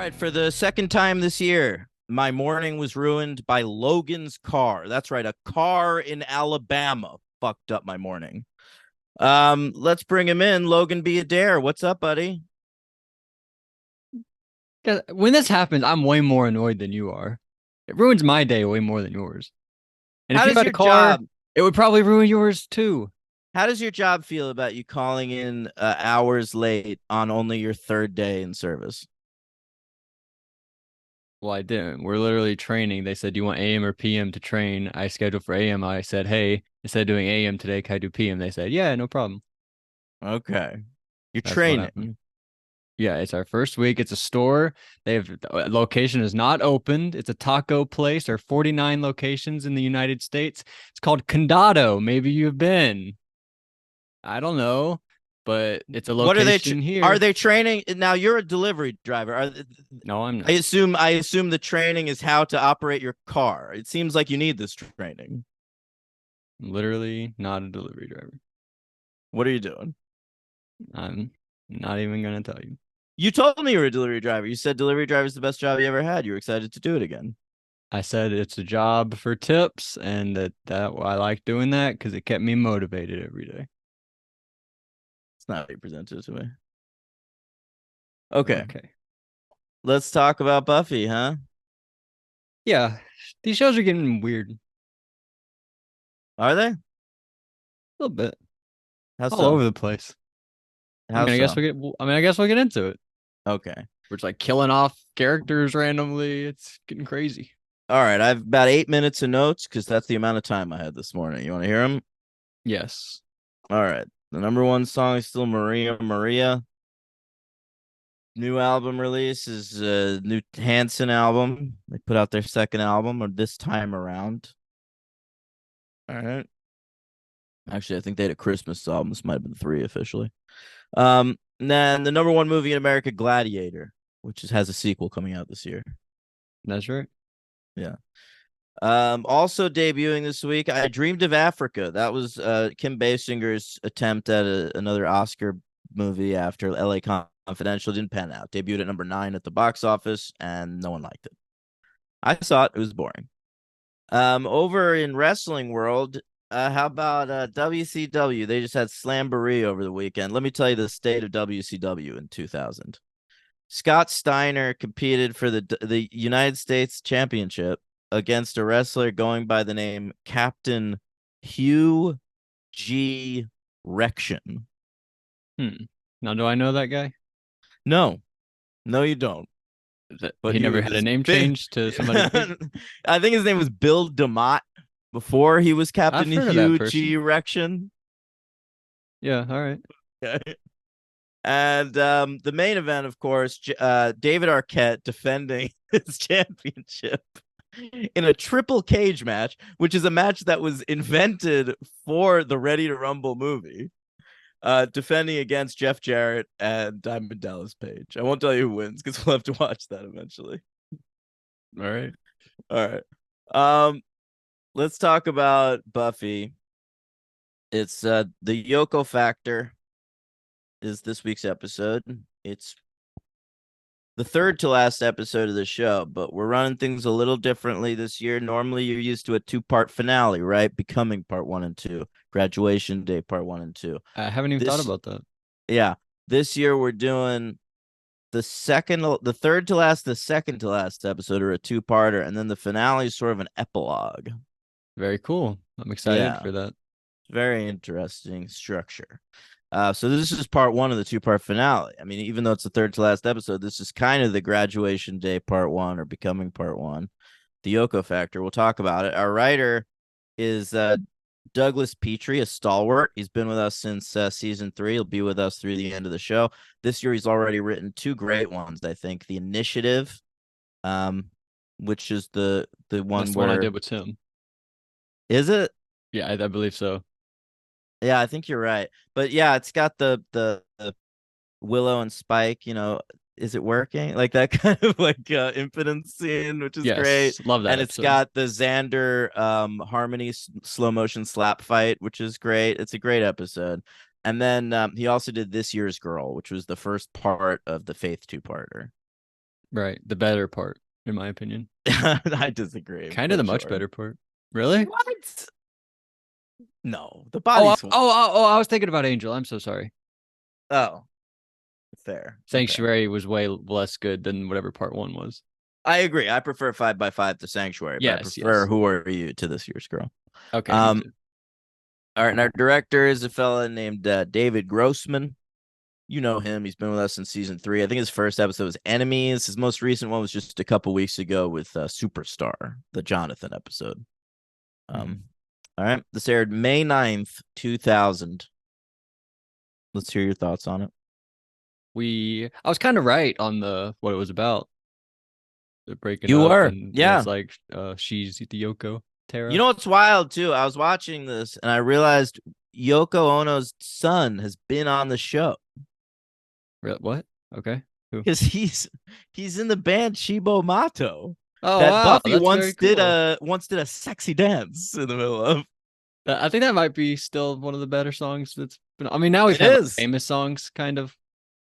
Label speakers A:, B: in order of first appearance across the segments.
A: right, for the second time this year, my morning was ruined by Logan's car. That's right, a car in Alabama fucked up my morning. Let's bring him in. Logan B. Adair. What's up, buddy?
B: 'Cause when this happens, I'm way more annoyed than you are. It ruins my day way more than yours. And if
A: How
B: you
A: does
B: had a
A: your
B: car,
A: job
B: it would probably ruin yours too.
A: how does your job feel about you calling in hours late on only your third day in service?
B: Well, I didn't. We're literally training. They said, "Do you want AM or PM to train?" I scheduled for AM. I said, "Hey, instead of doing AM today, can I do PM?" They said, "Yeah, no problem."
A: Okay. You're
B: That's what happened.
A: training.
B: Yeah, it's our first week. It's a store. They have location is not opened. It's a taco place. There are 49 locations in the United States. It's called Condado. Maybe you've been. I don't know, but it's a
A: What are they
B: location
A: are
B: here.
A: they training now? You're a delivery driver.
B: No, I'm
A: I
B: not.
A: assume I assume the training is how to operate your car. It seems like you need this training.
B: I'm literally not a delivery driver.
A: What are you doing?
B: I'm not even gonna tell you.
A: You told me you were a delivery driver. You said delivery driver is the best job you ever had. You were excited to do it again.
B: I said it's a job for tips, and that I like doing that because it kept me motivated every day.
A: It's not how you presented it to me. Okay,
B: Okay.
A: let's talk about Buffy, huh?
B: Yeah, these shows are getting weird a
A: Are they?
B: little bit,
A: How
B: all
A: so?
B: over the place.
A: How so?
B: I guess we'll get into it.
A: Okay.
B: We're just like killing off characters randomly. It's getting crazy.
A: All right. I have about 8 minutes of notes because that's the amount of time I had this morning. You want to hear them?
B: Yes,
A: All right. The number one song is still Maria Maria. New album release is a new Hanson album. They put out their second album or this time around. All right. Actually, I think they had a Christmas album. This might have been three officially. And then the number one movie in America, Gladiator, which has a sequel coming out this year.
B: that's right.
A: Yeah. Also debuting this week, I Dreamed of Africa. That was Kim Basinger's attempt at another Oscar movie after LA Confidential. Didn't pan out. Debuted at number 9 at the box office, and no one liked it. I saw it. It was boring. Over in wrestling world, how about WCW? They just had Slamboree over the weekend. Let me tell you the state of WCW in 2000. Scott Steiner competed for the United States Championship against a wrestler going by the name Captain Hugh G. Rection.
B: Hmm. Now, do I know that guy?
A: No, no, you don't. But
B: He
A: he
B: never had a
A: was
B: name
A: big.
B: change to somebody big.
A: I think his name was Bill DeMott before he was
B: I've
A: Captain
B: heard of that
A: Hugh G.
B: person.
A: Rection.
B: Yeah, all right.
A: And the main event, of course, David Arquette defending his championship in a triple cage match, which is a match that was invented for the Ready to Rumble movie, defending against Jeff Jarrett and Diamond Dallas Page. I won't tell you who wins because we'll have to watch that eventually.
B: All right.
A: All right. Um, let's talk about Buffy. It's the Yoko factor is this week's episode. It's the third to last episode of the show, but we're running things a little differently this year. Normally, you're used to a two-part finale, right? Becoming part one and two, graduation day part one and two.
B: I haven't even thought
A: This,
B: about that.
A: yeah, this year we're doing the third to last, the second to last episode, or a two-parter, and then the finale is sort of an epilogue.
B: Very cool. I'm excited
A: Yeah,
B: for that.
A: very interesting structure. So this is part one of the two-part finale. I mean, even though it's the third to last episode, this is kind of the graduation day part one or becoming part one. The Yoko factor. We'll talk about it. Our writer is Douglas Petrie, a stalwart. He's been with us since season 3. He'll be with us through the end of the show. This year, he's already written two great ones. I think the Initiative, um, which is the one
B: That's the one I
A: where
B: did with Tim.
A: is it?
B: Yeah, I believe so.
A: Yeah, I think you're right. But yeah, it's got the Willow and Spike, is it working? Like that kind of like impotence scene, which is great.
B: Yes, love that
A: And it's
B: episode.
A: got the Xander Harmony slow motion slap fight, which is great. It's a great episode. And then he also did This Year's Girl, which was the first part of the Faith two-parter.
B: Right. The better part, in my opinion.
A: I disagree,
B: Kind of the
A: but
B: much
A: sure.
B: better part. Really?
A: What? No, the
B: Oh,
A: body's.
B: I was thinking about Angel. I'm so sorry.
A: Oh, fair. Okay.
B: Sanctuary was way less good than whatever part one was.
A: I agree. I prefer 5x5 to Sanctuary, but I
B: Yes,
A: prefer
B: yes.
A: Who Are You to This Year's Girl.
B: Okay, me
A: Um,
B: too.
A: all right, and our director is a fella named David Grossman. You know him. He's been with us since season 3. I think his first episode was Enemies. His most recent one was just a couple weeks ago with Superstar, the Jonathan episode.
B: Mhm.
A: Um, all right. This aired May 9th, 2000. Let's hear your thoughts on it.
B: I was kind of right on the what it was about. They're breaking
A: You
B: up,
A: were.
B: and it's
A: Yeah.
B: like she's the Yoko
A: You
B: Tara.
A: know what's wild too? I was watching this and I realized Yoko Ono's son has been on the show
B: What? Okay. Who?
A: because he's in the band Shibo Mato
B: Oh
A: that
B: wow,
A: Buffy
B: that's very cool.
A: once did a sexy dance in the middle of.
B: I think that might be still one of the better songs that's been. I mean, now we've
A: It
B: had like
A: is.
B: famous songs, kind of,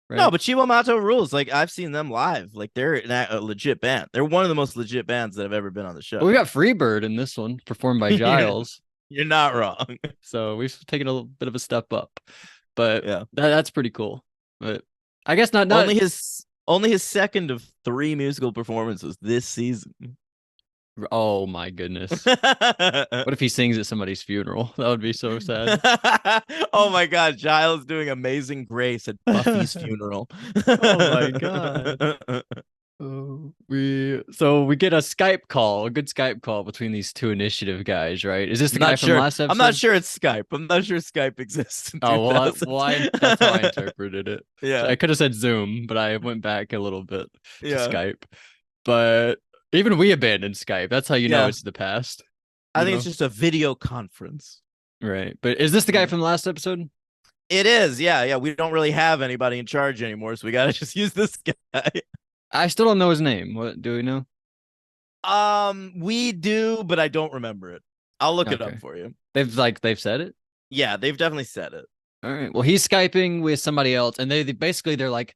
A: No,
B: right?
A: but Shibo Mato rules. Like I've seen them live. Like they're a legit band. They're one of the most legit bands that have ever been on the show.
B: But we got Freebird in this one, performed by
A: you're,
B: Giles.
A: you're not wrong.
B: So we've taken a little bit of a step up, but
A: Yeah.
B: that's pretty cool. But I guess not.
A: Only his second of 3 musical performances this season.
B: Oh my goodness. What if he sings at somebody's funeral? That would be so sad.
A: Oh my God, Giles doing Amazing Grace at Buffy's funeral.
B: Oh my god. Oh, we get a Skype call, a good Skype call between these two initiative guys, right? Is this the
A: I'm
B: guy
A: not
B: from
A: sure.
B: last
A: I'm not
B: episode?
A: sure it's Skype. I'm not sure Skype exists in
B: Oh well,
A: 2000.
B: that's how I interpreted it. So
A: Yeah,
B: I could have said Zoom, but I went back a little bit to
A: yeah,
B: Skype. But even we abandoned Skype. That's how you know
A: yeah.
B: it's the past,
A: I
B: you
A: think it's
B: know?
A: just a video conference.
B: Right. But is this the guy
A: Yeah.
B: from last episode?
A: It is. Yeah, yeah. We don't really have anybody in charge anymore, so we gotta just use this guy.
B: I still don't know his name. What do we know?
A: We do, but I don't remember it. I'll look it up
B: Okay.
A: for you.
B: They've said it.
A: Yeah, they've definitely said it.
B: All right. Well, he's Skyping with somebody else, and they basically they're like,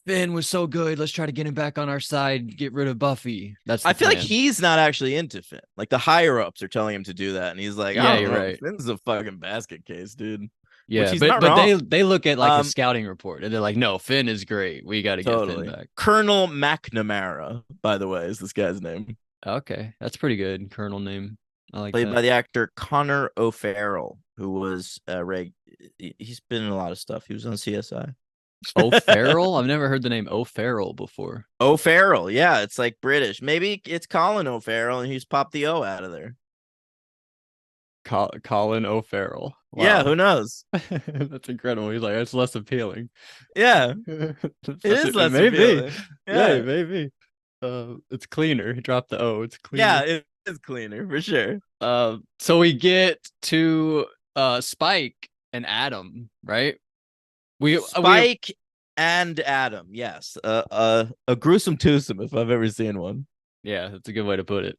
B: Finn was so good. Let's try to get him back on our side. Get rid of Buffy. That's
A: I
B: the
A: feel like
B: plan.
A: he's not actually into Finn. Like the higher ups are telling him to do that, and he's like, I
B: Yeah,
A: don't
B: you're
A: know.
B: right.
A: Finn's a fucking basket case, dude. Which
B: Yeah,
A: he's
B: but
A: not
B: but
A: wrong.
B: they look at like a
A: Um,
B: scouting report, and they're like, no, Finn is great. We got to get Finn
A: totally.
B: back.
A: Colonel McNamara, by the way, is this guy's name,
B: Okay, that's pretty good. Colonel name. I like
A: played
B: that.
A: by the actor Connor O'Farrell, who was Ray. He's been in a lot of stuff. He was on CSI.
B: O'Farrell? I've never heard the name O'Farrell before.
A: O'Farrell, yeah, it's like British. Maybe it's Colin O'Farrell, and he's popped the O out of there.
B: Colin O'Farrell.
A: Yeah,
B: Wow.
A: who knows?
B: That's incredible. He's like, it's less appealing.
A: Yeah, it is
B: It
A: less
B: may be.
A: appealing.
B: Yeah, it
A: Yeah,
B: may be. It's cleaner. Drop the O. It's
A: yeah,
B: cleaner.
A: it is cleaner for sure.
B: So we get to Spike and Adam, right? We
A: Spike and Adam, yes, a gruesome twosome if I've ever seen one.
B: Yeah, that's a good way to put it.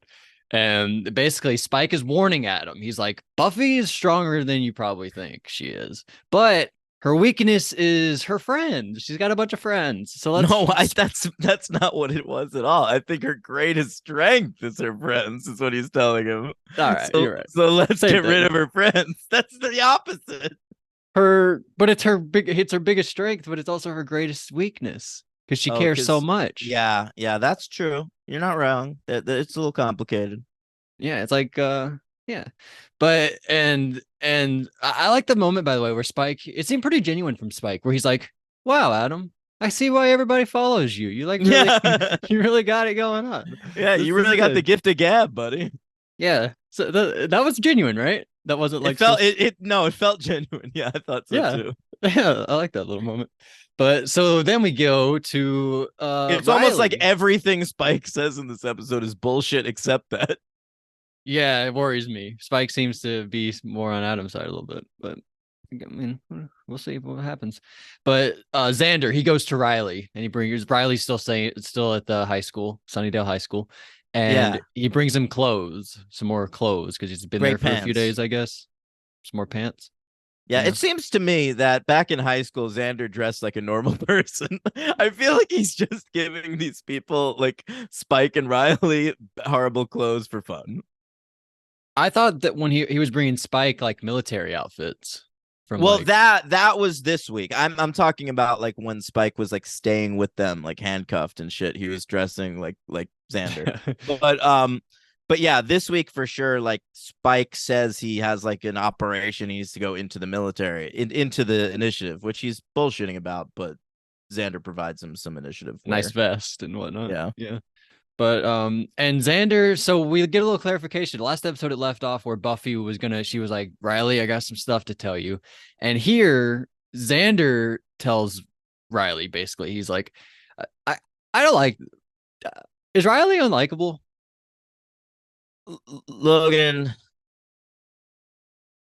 B: And basically, Spike is warning Adam. He's like, Buffy is stronger than you probably think she is, but her weakness is her friends. She's got a bunch of friends. So let's.
A: No, that's not what it was at all. I think her greatest strength is her friends, is what he's telling him.
B: All right,
A: So
B: you're right.
A: so let's
B: Same
A: get rid
B: thing.
A: of her friends. That's the opposite.
B: But it's her biggest strength, but it's also her greatest weakness because she
A: Oh,
B: cares so
A: because
B: much.
A: yeah, that's true. You're not wrong. It's a little complicated.
B: Yeah, it's like yeah. But and I like the moment, by the way, where Spike, it seemed pretty genuine from Spike, where he's like, wow, Adam, I see why everybody follows you. You like really
A: Yeah,
B: you really got it going on.
A: yeah,
B: This
A: you
B: is
A: really got the
B: good.
A: gift of gab, buddy.
B: Yeah. So that was genuine, right? That wasn't
A: It
B: like
A: felt
B: some
A: it no, it felt genuine. Yeah, I thought so
B: yeah.
A: too.
B: Yeah, I like that little moment. But so then we go to
A: It's almost like
B: Riley.
A: everything Spike says in this episode is bullshit except that.
B: Yeah, it worries me. Spike seems to be more on Adam's side a little bit, but I mean, we'll see what happens. But Xander, he goes to Riley, and he brings Riley's still at the high school, Sunnydale High School, and
A: Yeah,
B: he brings him clothes, some more clothes, because he's been there
A: great
B: for a few
A: pants.
B: days, I guess. Some more pants.
A: Yeah,
B: Yeah.
A: it seems to me that back in high school, Xander dressed like a normal person. I feel like he's just giving these people like Spike and Riley horrible clothes for fun.
B: I thought that when he was bringing Spike like military outfits from
A: Well,
B: like
A: that was this week. I'm talking about like when Spike was like staying with them, like handcuffed and shit. He was dressing like Xander. But but yeah, this week for sure, like Spike says he has like an operation, he needs to go into the military, into the initiative, which he's bullshitting about, but Xander provides him some initiative
B: nice
A: wear.
B: vest and whatnot.
A: Yeah.
B: Yeah. But and Xander, so we get a little clarification. Last episode it left off where Buffy was gonna, she was like, Riley, I got some stuff to tell you. And here Xander tells Riley basically, he's like, I don't like, is Riley unlikable?
A: Logan,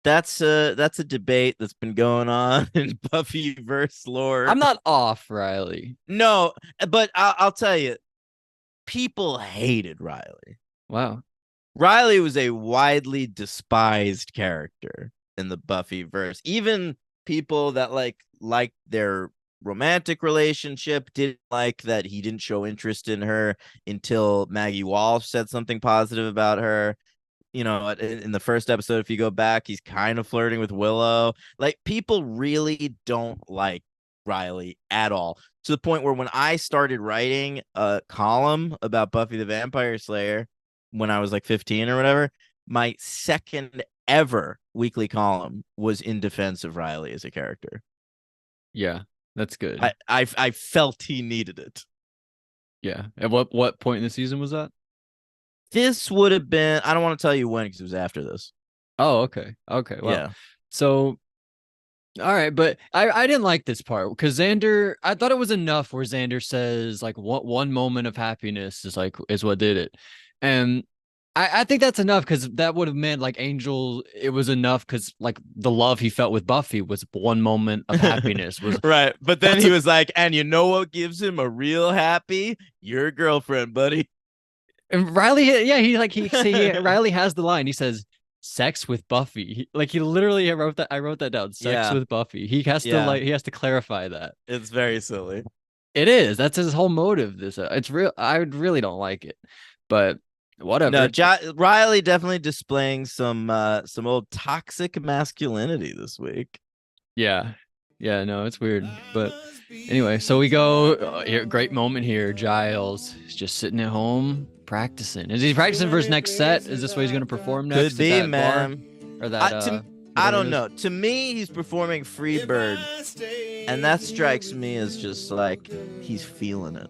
A: that's a debate that's been going on in Buffy verse lore.
B: I'm not off Riley.
A: No, but I'll tell you, people hated Riley.
B: Wow.
A: Riley was a widely despised character in the Buffy verse. Even people that like their romantic relationship didn't like that he didn't show interest in her until Maggie Walsh said something positive about her. You know, in the first episode, if you go back, he's kind of flirting with Willow. Like, people really don't like Riley at all, to the point where when I started writing a column about Buffy the Vampire Slayer when I was like 15 or whatever, my second ever weekly column was in defense of Riley as a character.
B: Yeah, that's good.
A: I felt he needed it.
B: Yeah. At what point in the season was that?
A: This would have been, I don't want to tell you when because it was after this.
B: Oh, okay. Okay. Well,
A: Yeah.
B: so all right, but I didn't like this part because Xander, I thought it was enough where Xander says like what one moment of happiness is what did it. And I think that's enough because that would have meant like Angel, it was enough because like the love he felt with Buffy was one moment of happiness. Was
A: Right. But then he was like, and you know what gives him a real happy? Your girlfriend, buddy.
B: and Riley, yeah, Riley has the line. He says, "Sex with Buffy." He literally I wrote that down. Sex
A: Yeah.
B: with Buffy. He has to
A: Yeah.
B: he has to clarify that.
A: It's very silly.
B: It is. That's his whole motive. This it's real. I really don't like it, but
A: No,
B: whatever.
A: Riley definitely displaying some old toxic masculinity this week.
B: Yeah, yeah. No, it's weird. But anyway, so we go. Here, great moment here. Giles is just sitting at home practicing. Is he practicing for his next set? Is this what he's going to perform next?
A: Could be, man.
B: Or that?
A: I don't know. To me, he's performing Freebird, and that strikes me as just like he's feeling it.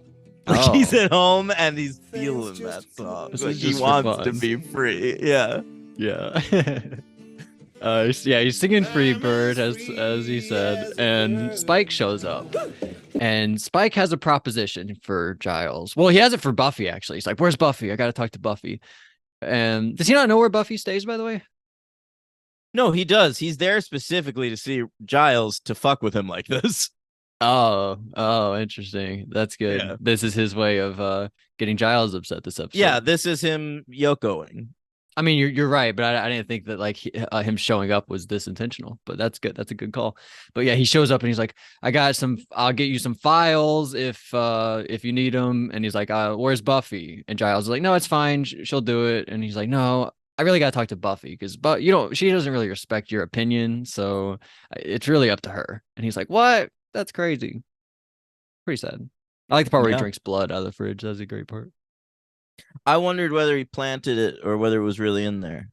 A: Like
B: Oh.
A: he's at home and he's feeling that song.
B: This
A: Like
B: is
A: he
B: just for
A: wants to
B: fun.
A: be free. Yeah.
B: Yeah. Yeah, he's singing Freebird as he said, and Spike shows up. And Spike has a proposition for Giles. Well, he has it for Buffy, actually. He's like, "Where's Buffy? I gotta talk to Buffy." And does he not know where Buffy stays, by the way?
A: No, he does. He's there specifically to see Giles to fuck with him like this.
B: Oh, interesting. That's good.
A: Yeah.
B: This is his way of getting Giles upset this episode.
A: Yeah, this is him Yokoing.
B: I mean, you're right, but I didn't think that like him showing up was this intentional. But that's good. That's a good call. But yeah, he shows up and he's like, I'll get you some files if you need them." And he's like, "Where's Buffy?" And Giles is like, "No, it's fine. She'll do it." And he's like, "No, I really gotta talk to Buffy because she doesn't really respect your opinion, so it's really up to her." And he's like, "What? That's crazy." Pretty sad. I like the part where he
A: Yeah.
B: drinks blood out of the fridge. That's a great part.
A: I wondered whether he planted it or whether it was really in there.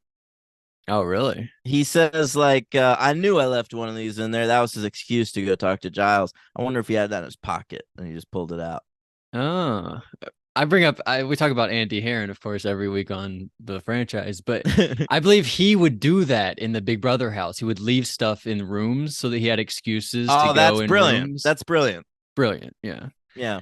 B: Oh, really?
A: He says, like, I knew I left one of these in there. That was his excuse to go talk to Giles. I wonder if he had that in his pocket and he just pulled it out.
B: Oh, we talk about Andy Herron, of course, every week on the franchise, but I believe he would do that in the Big Brother house. He would leave stuff in rooms so that he had excuses to
A: Oh,
B: go
A: that's
B: in
A: brilliant.
B: rooms.
A: That's brilliant.
B: Brilliant. Yeah.
A: Yeah.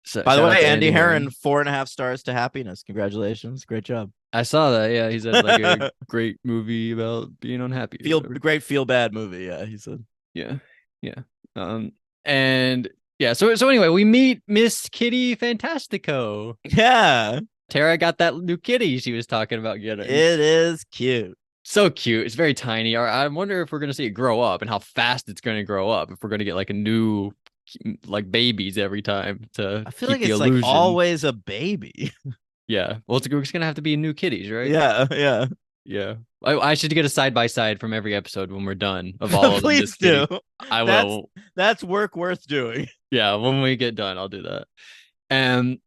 B: So,
A: By the
B: shout out
A: way,
B: to
A: Andy Herron,
B: Herron.
A: 4.5 stars to happiness. Congratulations. Great job.
B: I saw that. Yeah, he said like a great movie about being unhappy.
A: Great feel bad movie. Yeah, he said.
B: Yeah, yeah. And yeah. So anyway, we meet Miss Kitty Fantastico.
A: Yeah,
B: Tara got that new kitty she was talking about getting.
A: it is cute.
B: So cute. It's very tiny. I wonder if we're gonna see it grow up and how fast it's gonna grow up. If we're gonna get like a new like babies every time to
A: I feel
B: keep
A: like
B: the
A: it's like
B: illusion.
A: always a baby.
B: Yeah. Well, it's gonna have to be new kitties, right?
A: Yeah, yeah.
B: Yeah. I should get a side by side from every episode when we're done of all of them
A: Please
B: just kitties.
A: do.
B: I
A: That's
B: will.
A: that's work worth doing.
B: Yeah, when we get done, I'll do that. And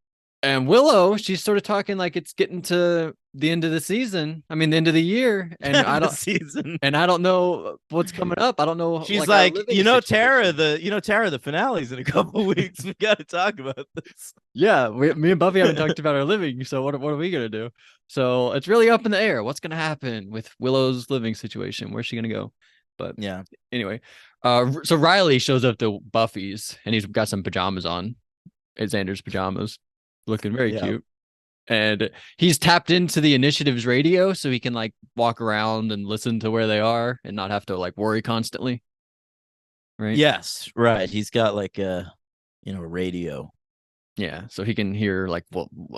B: and Willow, she's sort of talking like it's getting to the end of the season. I mean, the end of the year,
A: End of the season.
B: and I don't know what's coming up. I don't know
A: She's
B: like our
A: like,
B: living situation.
A: Tara, the finale's in a couple weeks. We got to talk about this.
B: Yeah, me and Buffy haven't talked about our living, so what are we gonna do? So it's really up in the air. What's gonna happen with Willow's living situation? Where's she gonna go? But
A: Yeah,
B: anyway, so Riley shows up to Buffy's, and he's got some pajamas on. It's Xander's pajamas, looking very
A: yeah,
B: cute. And he's tapped into the initiative's radio, so he can like walk around and listen to where they are, and not have to like worry constantly, right?
A: yes, right. He's got like a radio.
B: Yeah, so he can hear like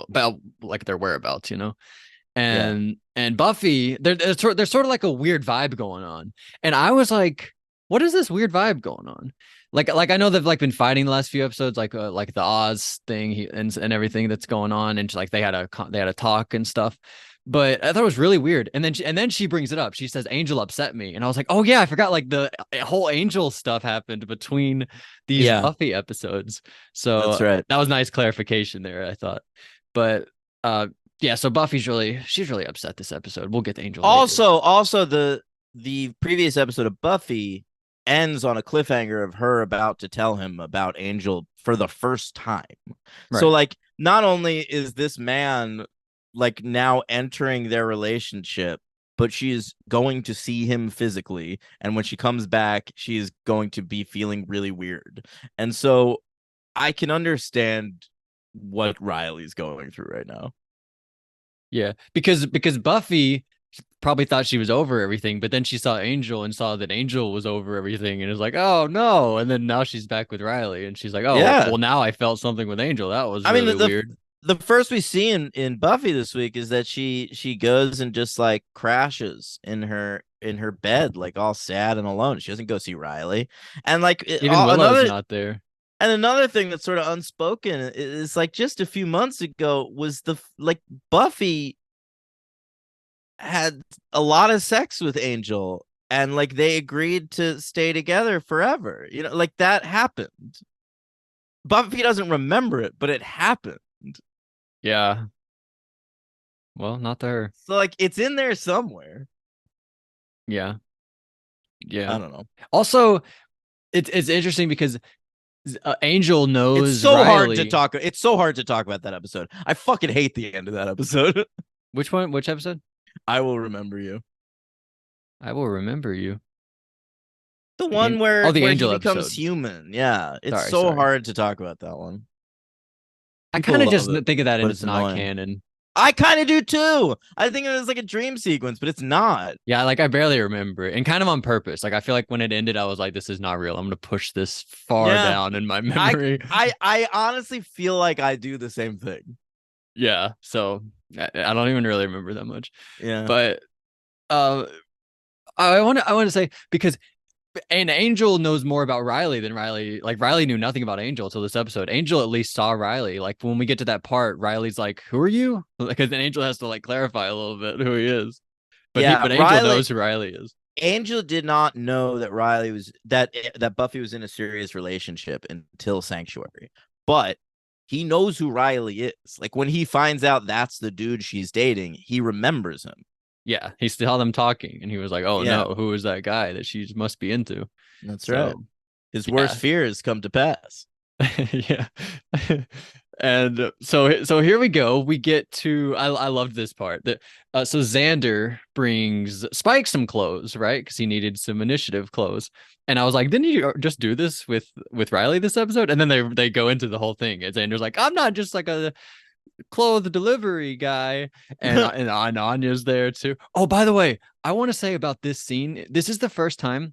B: about like their whereabouts,
A: Yeah,
B: and Buffy, there's sort of like a weird vibe going on, and I was like, what is this weird vibe going on? Like I know they've like been fighting the last few episodes, like the Oz thing and everything that's going on, and like they had a talk and stuff. But I thought it was really weird, and then she brings it up. She says Angel upset me, and I was like, oh yeah, I forgot like the whole Angel stuff happened between these
A: yeah,
B: Buffy episodes.
A: that's
B: So
A: right.
B: that was nice clarification there, I thought. But yeah, so she's really upset this episode. We'll get to Angel later.
A: Also, the previous episode of Buffy ends on a cliffhanger of her about to tell him about Angel for the first time. So,
B: Right.
A: like, not only is this man like now entering their relationship, but she's going to see him physically, and when she comes back, she's going to be feeling really weird. And so I can understand what Riley's going through right now.
B: Yeah. Because Buffy probably thought she was over everything, but then she saw Angel and saw that Angel was over everything and is like, oh no. And then now she's back with Riley and she's like, oh,
A: Yeah.
B: well, now I felt something with Angel. That was
A: I mean,
B: really weird.
A: the first we see in Buffy this week is that she goes and just like crashes in her bed, like all sad and alone. She doesn't go see Riley, and like
B: Even Willow's not there.
A: another thing that's sort of unspoken is like just a few months ago was the like Buffy had a lot of sex with Angel, and like they agreed to stay together forever. Like that happened. Buffy doesn't remember it, but it happened.
B: Yeah. Well, not there.
A: So like it's in there somewhere.
B: Yeah. Yeah.
A: I don't know.
B: Also, it's interesting because Angel
A: It's
B: knows
A: so hard to
B: Riley.
A: talk. It's so hard to talk about that episode. I fucking hate the end of that episode.
B: Which one? Which episode?
A: I will remember you.
B: I will remember you.
A: The one
B: The
A: where he
B: Angel
A: becomes
B: episode.
A: human. Yeah, it's
B: Sorry,
A: so
B: sorry.
A: hard to talk about that one.
B: I kind
A: People
B: of just
A: love it,
B: think of that
A: but
B: as
A: it's
B: not
A: annoying.
B: canon.
A: I kind of do too. I think it was like a dream sequence, but it's not.
B: Yeah, like I barely remember it, and kind of on purpose. Like I feel like when it ended, I was like, "This is not real. I'm gonna push this far
A: Yeah,
B: down in my
A: I
B: memory."
A: I honestly feel like I do the same thing.
B: Yeah, so I don't even really remember that much.
A: Yeah.
B: But uh, I want to say because and Angel knows more about Riley than Riley. Like Riley knew nothing about Angel until this episode. Angel at least saw Riley. Like when we get to that part, Riley's like, "Who are you?" Because then Angel has to like clarify a little bit who he is.
A: Yeah,
B: But Angel knows who Riley is.
A: Angel did not know that Riley was that Buffy was in a serious relationship until Sanctuary. But he knows who Riley is. Like when he finds out that's the dude she's dating, he remembers him.
B: Yeah, he saw them talking, and he was like, "Oh
A: Yeah,
B: no, who is that guy that she must be into?"
A: that's right.
B: So
A: His worst
B: yeah,
A: fears come to pass.
B: yeah. And so here we go. We get to I loved this part. That so Xander brings Spike some clothes, right? Because he needed some initiative clothes. And I was like, didn't you just do this with Riley this episode? And then they go into the whole thing. And Xander's like, I'm not just like a clothes delivery guy, and Anya's there too. Oh, by the way, I want to say about this scene. This is the first time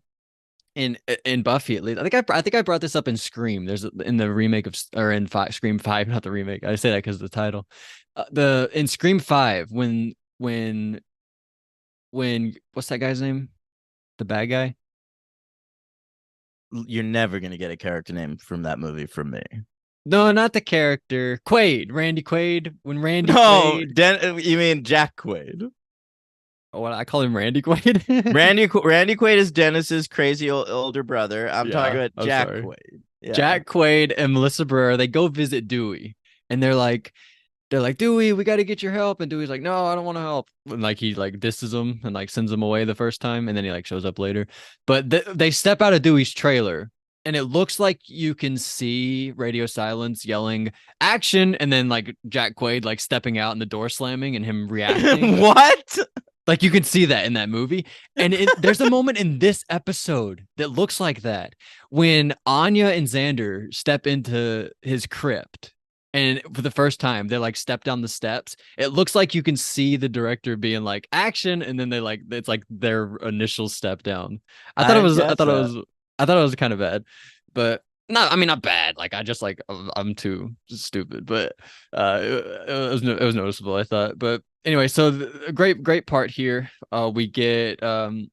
B: in Buffy at least. I think I brought this up in Scream. There's in the remake of or in Scream 5, not the remake. I say that because of the title. The in Scream 5 when when what's that guy's name? The bad guy?
A: You're never gonna get a character name from that movie from me.
B: No, not the character. Quaid, Randy Quaid. When Randy
A: No,
B: Quaid,
A: You mean Jack Quaid?
B: what I call him Randy Quaid.
A: Randy Quaid is Dennis's crazy older brother. I'm talking
B: Yeah,
A: about
B: I'm
A: Jack
B: sorry.
A: Quaid. Yeah.
B: Jack Quaid and Melissa Barrera, they go visit Dewey, and they're like, Dewey, we got to get your help. And Dewey's like, no, I don't want to help. And like he like disses him and like sends him away the first time, and then he like shows up later. But they step out of Dewey's trailer, and it looks like you can see Radio Silence yelling action, and then like Jack Quaid like stepping out and the door slamming and him reacting.
A: What?
B: Like you can see that in that movie. And there's a moment in this episode that looks like that when Anya and Xander step into his crypt. And for the first time, they like step down the steps. It looks like you can see the director being like action, and then they like it's like their initial step down. I thought it
A: I
B: was I
A: guess
B: thought it
A: that.
B: was I thought it was kind of bad. But not I mean not bad. Like I just like I'm too stupid, but it was noticeable, I thought. But anyway, so a great part here. We get I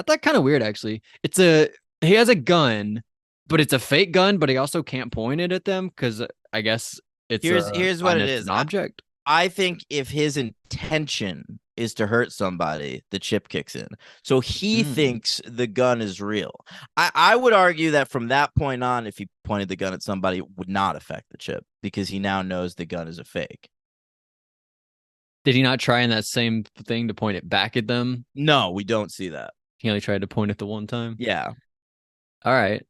B: thought kind of weird actually. He has a gun, but it's a fake gun, but he also can't point it at them because I guess it's a
A: Here's what
B: an
A: it
B: it's
A: is.
B: an object.
A: I think if his intention is to hurt somebody, the chip kicks in. So he
B: Mm.
A: thinks the gun is real. I would argue that from that point on, if he pointed the gun at somebody, it would not affect the chip because he now knows the gun is a fake.
B: Did he not try in that same thing to point it back at them?
A: No, we don't see that.
B: He only tried to point it the one time.
A: Yeah.
B: All right,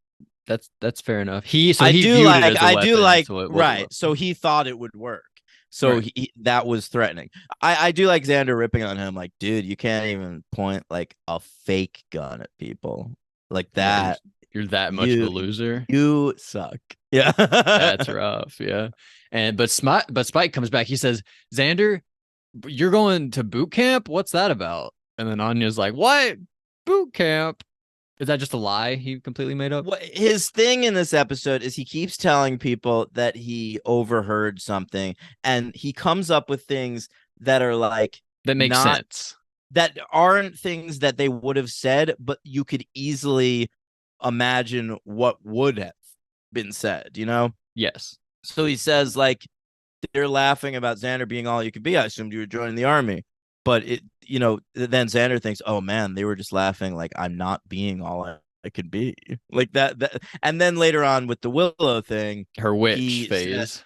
B: that's fair enough. He viewed it as a
A: I do
B: weapon,
A: like,
B: so it was a
A: right.
B: weapon.
A: So he thought it would work. So
B: Right.
A: that was threatening. I do like Xander ripping on him, like, dude, you can't even point like a fake gun at people like
B: Yeah,
A: that.
B: you're that much of a
A: You
B: loser.
A: you suck. Yeah.
B: That's rough. Yeah. But Spike comes back. He says, Xander, you're going to boot camp? What's that about? And then Anya's like, what? Boot camp? Is that just a lie he completely made up?
A: What his thing in this episode is he keeps telling people that he overheard something and he comes up with things that are like
B: That makes
A: not
B: sense.
A: that aren't things that they would have said, but you could easily imagine what would have been said, you know?
B: Yes.
A: So he says, like, they're laughing about Xander being all you could be. I assumed you were joining the army. But then Xander thinks, oh man, they were just laughing like I'm not being all I could be. Like that. And then later on with the Willow thing,
B: Her witch
A: he said,
B: phase.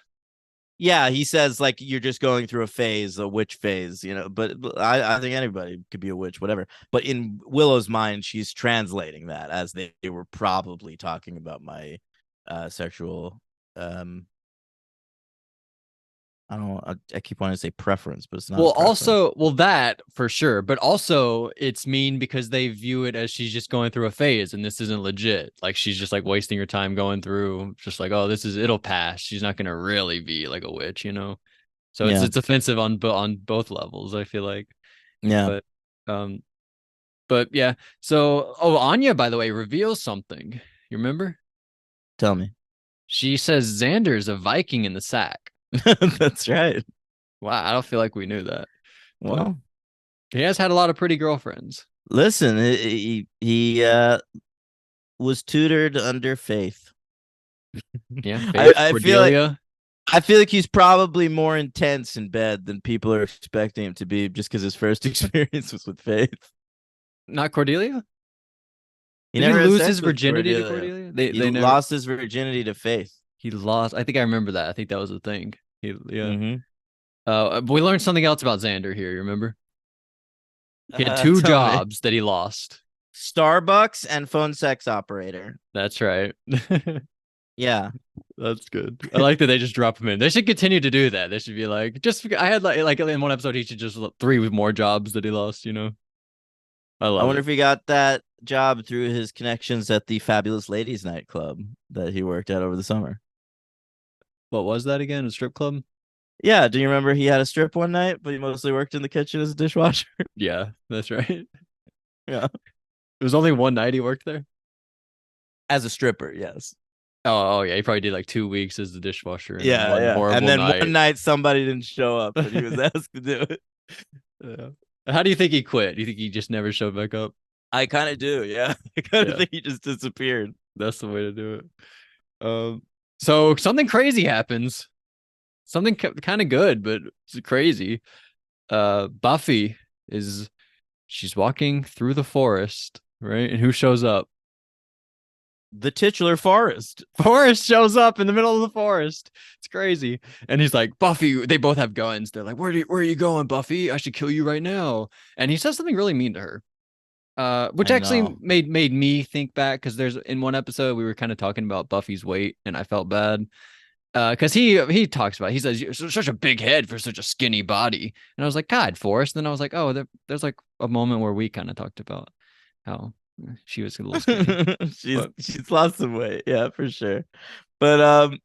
A: yeah, he says like you're just going through a phase, a witch phase, but I think anybody could be a witch, whatever. But in Willow's mind, she's translating that as they were probably talking about my sexual I don't I keep wanting to say preference, but it's not a preference.
B: That for sure, but also it's mean because they view it as she's just going through a phase and this isn't legit. Like she's just like wasting her time going through just like, oh, it'll pass. She's not gonna really be like a witch. So
A: Yeah.
B: it's offensive on both levels, I feel like.
A: Yeah.
B: But um but yeah. So Anya, by the way, reveals something. You remember?
A: Tell me.
B: She says Xander's a Viking in the sack.
A: That's right.
B: Wow, I don't feel like we knew that. But
A: Well,
B: he has had a lot of pretty girlfriends.
A: listen, he was tutored under Faith.
B: Yeah,
A: I,
B: Faith,
A: I feel like
B: Cordelia.
A: I feel like he's probably more intense in bed than people are expecting him to be just because his first experience was with Faith.
B: Not Cordelia?
A: He
B: Did he
A: never had
B: lose
A: sex
B: his
A: with
B: virginity to
A: Cordelia.
B: Cordelia?
A: He
B: They never
A: lost his virginity to Faith.
B: he lost. I think I remember that. I think that was the thing. Yeah.
A: Mm-hmm.
B: But we learned something else about Xander here, you remember? He had two
A: Tell me.
B: jobs that he lost.
A: Starbucks and phone sex operator.
B: That's right.
A: Yeah.
B: That's good. I like that they just drop him in. They should continue to do that. They should be like, I had like in one episode he should just three more jobs that he lost. I
A: I
B: love
A: wonder
B: it.
A: if he got that job through his connections at the Fabulous Ladies nightclub that he worked at over the summer.
B: What was that again? A strip club?
A: Yeah, do you remember he had a strip one night, but he mostly worked in the kitchen as a dishwasher?
B: Yeah, that's right. It
A: Yeah.
B: was only one night he worked there.
A: As a stripper, yes.
B: Oh yeah, he probably did like 2 weeks as the dishwasher and then
A: Yeah,
B: one
A: yeah. And
B: horrible
A: then one
B: night.
A: night somebody didn't show up and he was asked to do it.
B: Yeah. How do you think he quit? Do you think he just never showed back up?
A: I kind of do. Yeah, I kind of
B: Yeah,
A: think he just disappeared.
B: that's the way to do it. Um, so something crazy happens. Something kind of good, but it's crazy. Buffy is she's walking through the forest, right? And who shows up?
A: The titular Forest.
B: Forrest shows up in the middle of the forest. It's crazy. And he's like, Buffy, they both have guns. They're like, where are you going, Buffy? I should kill you right now. And he says something really mean to her. Which
A: I
B: actually
A: know.
B: made me think back because there's in one episode we were kind of talking about Buffy's weight, and I felt bad. Because he talks about he says you're such a big head for such a skinny body, and I was like, God, Forrest. And then I was like, oh, there's like a moment where we kind of talked about how she was a little skinny,
A: she's
B: but
A: she's lost some weight, yeah, for sure. But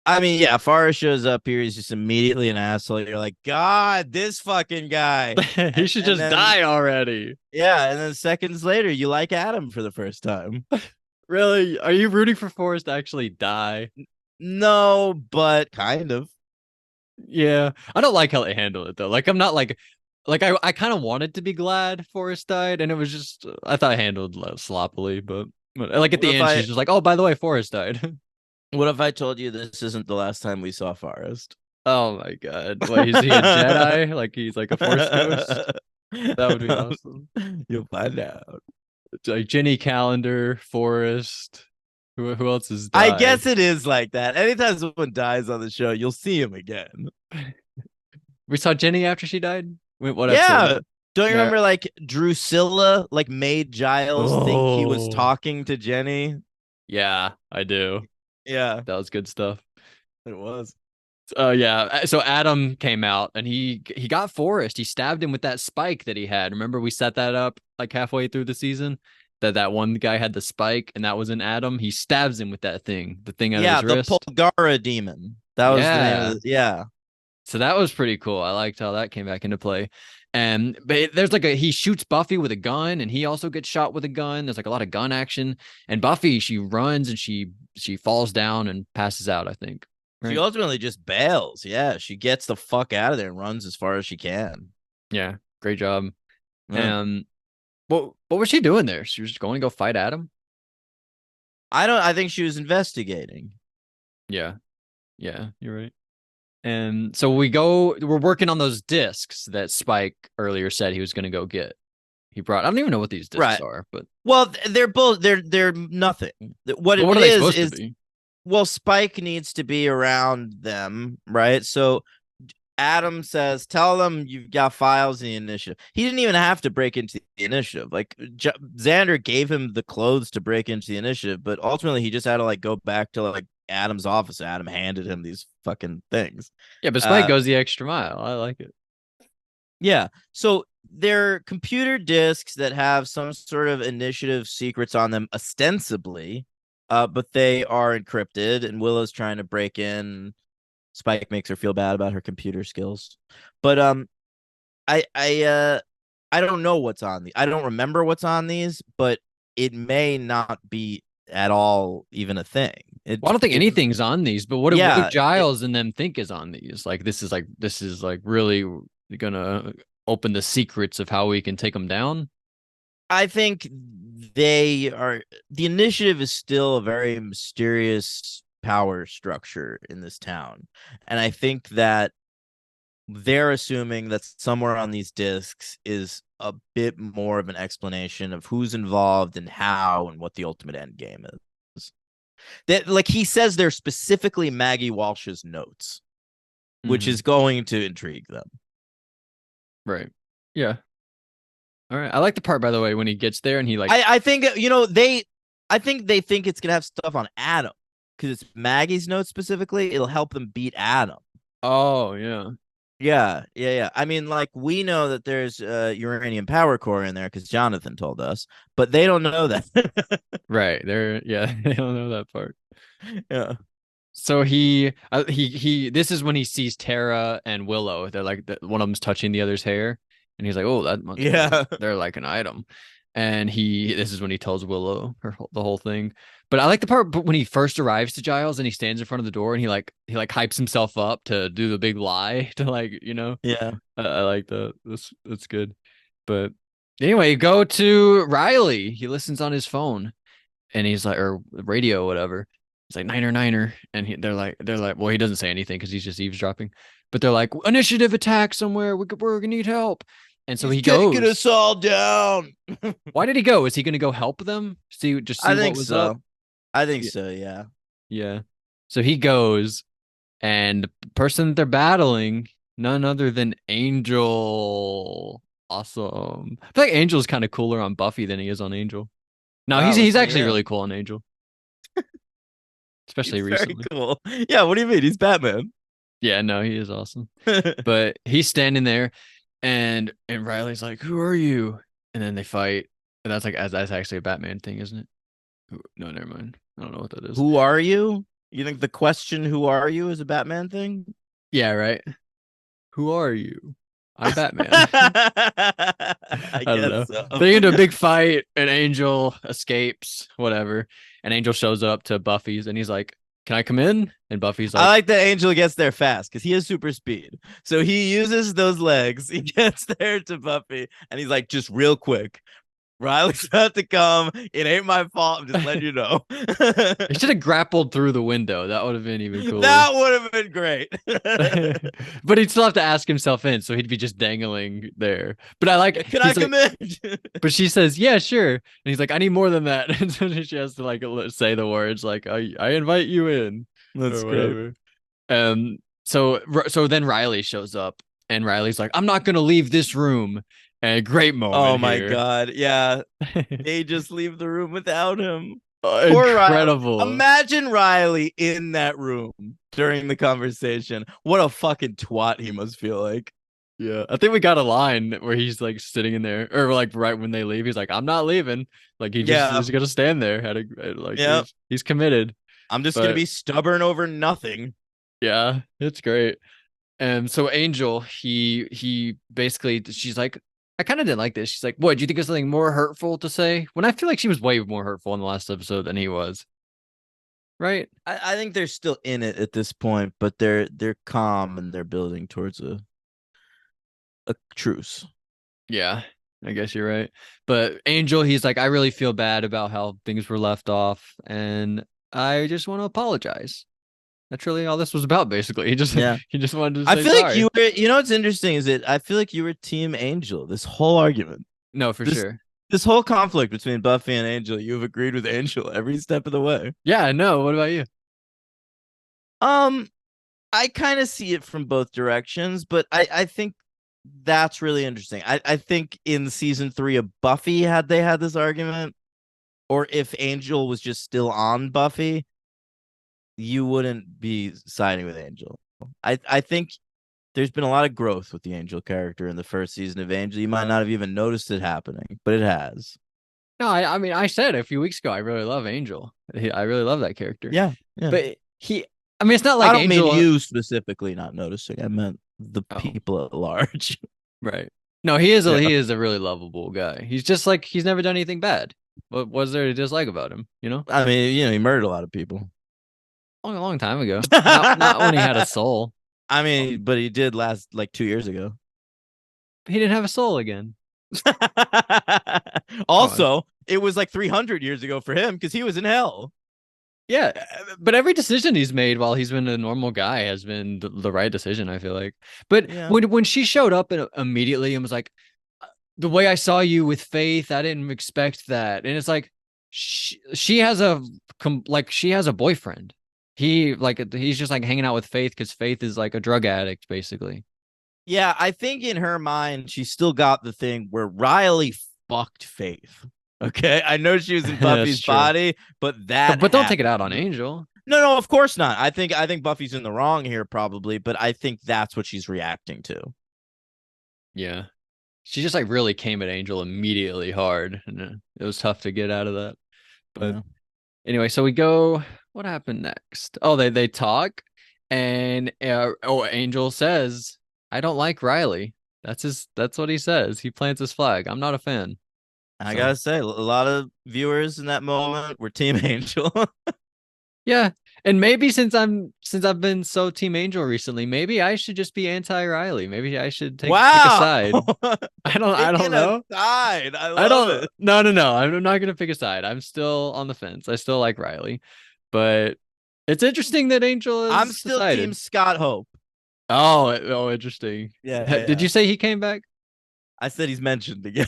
A: I mean, yeah, Forrest shows up here. He's just immediately an asshole. You're like, God, this fucking guy.
B: he should
A: And
B: just
A: then,
B: die already.
A: yeah, and then seconds later, you like Adam for the first time.
B: Really? Are you rooting for Forrest to actually die?
A: No, but kind of.
B: Yeah, I don't like how they handle it though. Like I'm not like I kind of wanted to be glad Forrest died, and it was just I thought I handled sloppily, but like at
A: What
B: the
A: if
B: end
A: I
B: she's just like, oh, by the way, Forrest died.
A: what if I told you this isn't the last time we saw Forrest?
B: Oh my God, what is he a Jedi? Like he's like a Force ghost? That would be awesome.
A: You'll find out.
B: It's like Jenny Calendar, Forrest. Who else has
A: I
B: died?
A: guess it is like that. Anytime someone dies on the show, you'll see him again.
B: We saw Jenny after she died. Wait, what episode?
A: Yeah. Don't you
B: Yeah.
A: remember like Drusilla like made Giles think he was
B: Oh,
A: talking to Jenny?
B: yeah, I do.
A: Yeah,
B: That was good stuff.
A: it was.
B: Yeah. So Adam came out and he got Forrest. He stabbed him with that spike that he had. Remember we set that up like halfway through the season? That one guy had the spike and that was in Adam. He stabs him with that thing, the thing out of
A: Yeah,
B: his
A: the
B: wrist.
A: Polgara demon. That was the name of
B: Yeah.
A: the yeah.
B: So that was pretty cool. I liked how that came back into play. And but there's like he shoots Buffy with a gun and he also gets shot with a gun. There's like a lot of gun action. And Buffy, she runs and she falls down and passes out, I think.
A: She
B: Right?
A: ultimately just bails. Yeah, she gets the fuck out of there and runs as far as she can.
B: Yeah. Great job.
A: Yeah.
B: And what was she doing there? She was just going to go fight Adam?
A: I think she was investigating.
B: Yeah. Yeah, you're right. And so we're working on those discs that Spike earlier said he was going to go get. He brought, I don't even know what these discs
A: Right.
B: are, but
A: Well, they're both they're nothing. What
B: but
A: it
B: what are they supposed to
A: is
B: be?
A: well, Spike needs to be around them, right? So Adam says, "Tell them you've got files in the initiative." He didn't even have to break into the initiative. Like Xander gave him the clothes to break into the initiative, but ultimately he just had to like go back to like Adam's office. Adam handed him these fucking things.
B: Yeah, but Spike
A: Uh,
B: goes the extra mile. I like it.
A: yeah. So they're computer disks that have some sort of initiative secrets on them, ostensibly, but they are encrypted. And Willow's trying to break in. Spike makes her feel bad about her computer skills. But I I uh I don't know what's on the I don't remember what's on these, but it may not be at all even a thing.
B: Well, I don't think anything's on these, but what do
A: Yeah,
B: Giles and them think is on these? Like this is like really gonna open the secrets of how we can take them down.
A: I think the initiative is still a very mysterious power structure in this town. And I think that they're assuming that somewhere on these discs is a bit more of an explanation of who's involved and how and what the ultimate end game is. That like he says they're specifically Maggie Walsh's notes, which
B: Mm-hmm.
A: is going to intrigue them.
B: Right. Yeah. All right. I like the part, by the way, when he gets there and he like,
A: I think I think they think it's gonna have stuff on Adam because it's Maggie's notes specifically. It'll help them beat Adam.
B: oh yeah,
A: Yeah. I mean, like we know that there's uranium power core in there because Jonathan told us, but they don't know that.
B: right. They're yeah, they don't know that part.
A: Yeah.
B: So he this is when he sees Tara and Willow. They're like one of them's touching the other's hair, and he's like, "Oh, that must
A: Yeah.
B: they're like an item." and this is when he tells Willow the whole thing. But I like the part when he first arrives to Giles and he stands in front of the door and he like hypes himself up to do the big lie to
A: Yeah.
B: I like that. That's good. But anyway, go to Riley. He listens on his phone and he's like, or radio, whatever. He's like niner niner, and they're like, well, he doesn't say anything because he's just eavesdropping. But they're like, initiative attack somewhere. We're gonna need help. And so
A: He's
B: he
A: taking
B: goes.
A: us all down.
B: Why did he go? Is he gonna go help them? See
A: I
B: what
A: think
B: was up?
A: so. I think
B: Yeah.
A: so, yeah.
B: Yeah. So he goes, and the person that they're battling, none other than Angel. Awesome. I feel like Angel's kind of cooler on Buffy than he is on Angel. No, he's
A: Wow,
B: he's
A: listen to
B: actually really
A: him.
B: cool on Angel, especially
A: He's very
B: recently.
A: cool. Yeah, what do you mean? He's Batman.
B: Yeah, no, he is awesome. But he's standing there, and Riley's like, "Who are you?" And then they fight, and that's actually a Batman thing, isn't it? No, never mind. I don't know what that is.
A: Who are you? You think the question "Who are you" is a Batman thing?
B: Yeah, right. Who are you? I'm Batman. I
A: I
B: don't
A: guess
B: know.
A: so.
B: They get into a big fight, and Angel escapes, whatever. And Angel shows up to Buffy's, and he's like, "Can I come in?" And Buffy's
A: I
B: like,
A: like that Angel gets there fast because he has super speed. So he uses those legs. He gets there to Buffy and he's like, just real quick. Riley's about to come. It ain't my fault. I'm just letting you know.
B: he should have grappled through the window. That would have been even cooler.
A: That would have been great.
B: But he'd still have to ask himself in, so he'd be just dangling there. But I like
A: Can I
B: he's
A: come
B: like,
A: in?
B: but she says, "Yeah, sure." And he's like, "I need more than that." And so she has to like say the words like, "I invite you in,"
A: That's
B: or
A: great.
B: whatever. So then Riley shows up, and Riley's like, "I'm not gonna leave this room." And a great
A: Oh
B: moment
A: my
B: here.
A: God. Yeah. They just leave the room without him. Poor Riley.
B: Incredible.
A: Imagine Riley in that room during the conversation. What a fucking twat he must feel like.
B: Yeah, I think we got a line where he's like sitting in there, or like right when they leave, he's like, "I'm not leaving." Like he just
A: Yeah.
B: is gonna stand there. Like
A: Yeah.
B: he's committed.
A: I'm just gonna
B: But
A: be stubborn over nothing.
B: yeah, it's great. And so Angel, he basically she's like, I kind of didn't like this. She's like, "What? Do you think of something more hurtful to say?" When I feel like she was way more hurtful in the last episode than he was. Right?
A: I think they're still in it at this point, but they're calm and they're building towards a truce.
B: Yeah, I guess you're right. But Angel, he's like, I really feel bad about how things were left off, and I just want to apologize. That's really all this was about, basically. He just
A: Yeah.
B: he just wanted to
A: I
B: say
A: feel like
B: sorry.
A: what's interesting is that I feel like you were Team Angel this whole argument.
B: No, for
A: This
B: sure.
A: this whole conflict between Buffy and Angel, you've agreed with Angel every step of the way.
B: Yeah, no. What about you?
A: Um, I kind of see it from both directions, but I think that's really interesting. I think in season 3 of Buffy, had they had this argument, or if Angel was just still on Buffy, you wouldn't be siding with Angel. I think there's been a lot of growth with the Angel character in the first season of Angel. You might not have even noticed it happening, but it has.
B: No, I mean, I said a few weeks ago, I really love Angel. I really love that character.
A: Yeah, yeah.
B: But I mean, it's not
A: I
B: like
A: don't mean
B: Angel.
A: you specifically not noticing. I meant the
B: Oh,
A: people at large.
B: right. No, he is a
A: Yeah.
B: he is a really lovable guy. He's just like he's never done anything bad. What was there to dislike about him? You know,
A: I mean, he murdered a lot of people.
B: a long time ago. Not when he had a soul.
A: I
B: Oh,
A: mean, but he did last like 2 years ago.
B: he didn't have a soul again. Come on.
A: Also, it was like 300 years ago for him because he was in hell.
B: Yeah, but every decision he's made while he's been a normal guy has been the right decision, I feel like. But
A: Yeah.
B: when she showed up immediately and was like, the way I saw you with Faith, I didn't expect that. And it's like she has she has a boyfriend. He's just like hanging out with Faith because Faith is like a drug addict, basically.
A: Yeah, I think in her mind, she still got the thing where Riley fucked Faith. Okay. I know she was in
B: That's
A: Buffy's
B: true.
A: body, but that
B: But don't take it out on
A: happened.
B: Angel.
A: No, no, of course not. I think Buffy's in the wrong here, probably, but I think that's what she's reacting to.
B: Yeah. She just like really came at Angel immediately hard, and it was tough to get out of that. But
A: Yeah.
B: anyway, so we go. What happened next? Oh, they talk, and Angel says, "I don't like Riley." That's what he says. He plants his flag. I'm not a fan.
A: I
B: So
A: gotta say, a lot of viewers in that moment were Team Angel.
B: yeah. And maybe since I've been so Team Angel recently, maybe I should just be anti Riley. Maybe I should take a
A: Wow.
B: side. I don't
A: Picking a
B: know.
A: side. I
B: I
A: love
B: don't
A: it.
B: no. I'm not gonna pick a side. I'm still on the fence. I still like Riley. But it's interesting that Angel
A: I'm
B: has
A: still Team
B: decided.
A: Scott Hope.
B: Oh, interesting.
A: Yeah,
B: Did
A: yeah.
B: you say he came back?
A: I said he's mentioned again.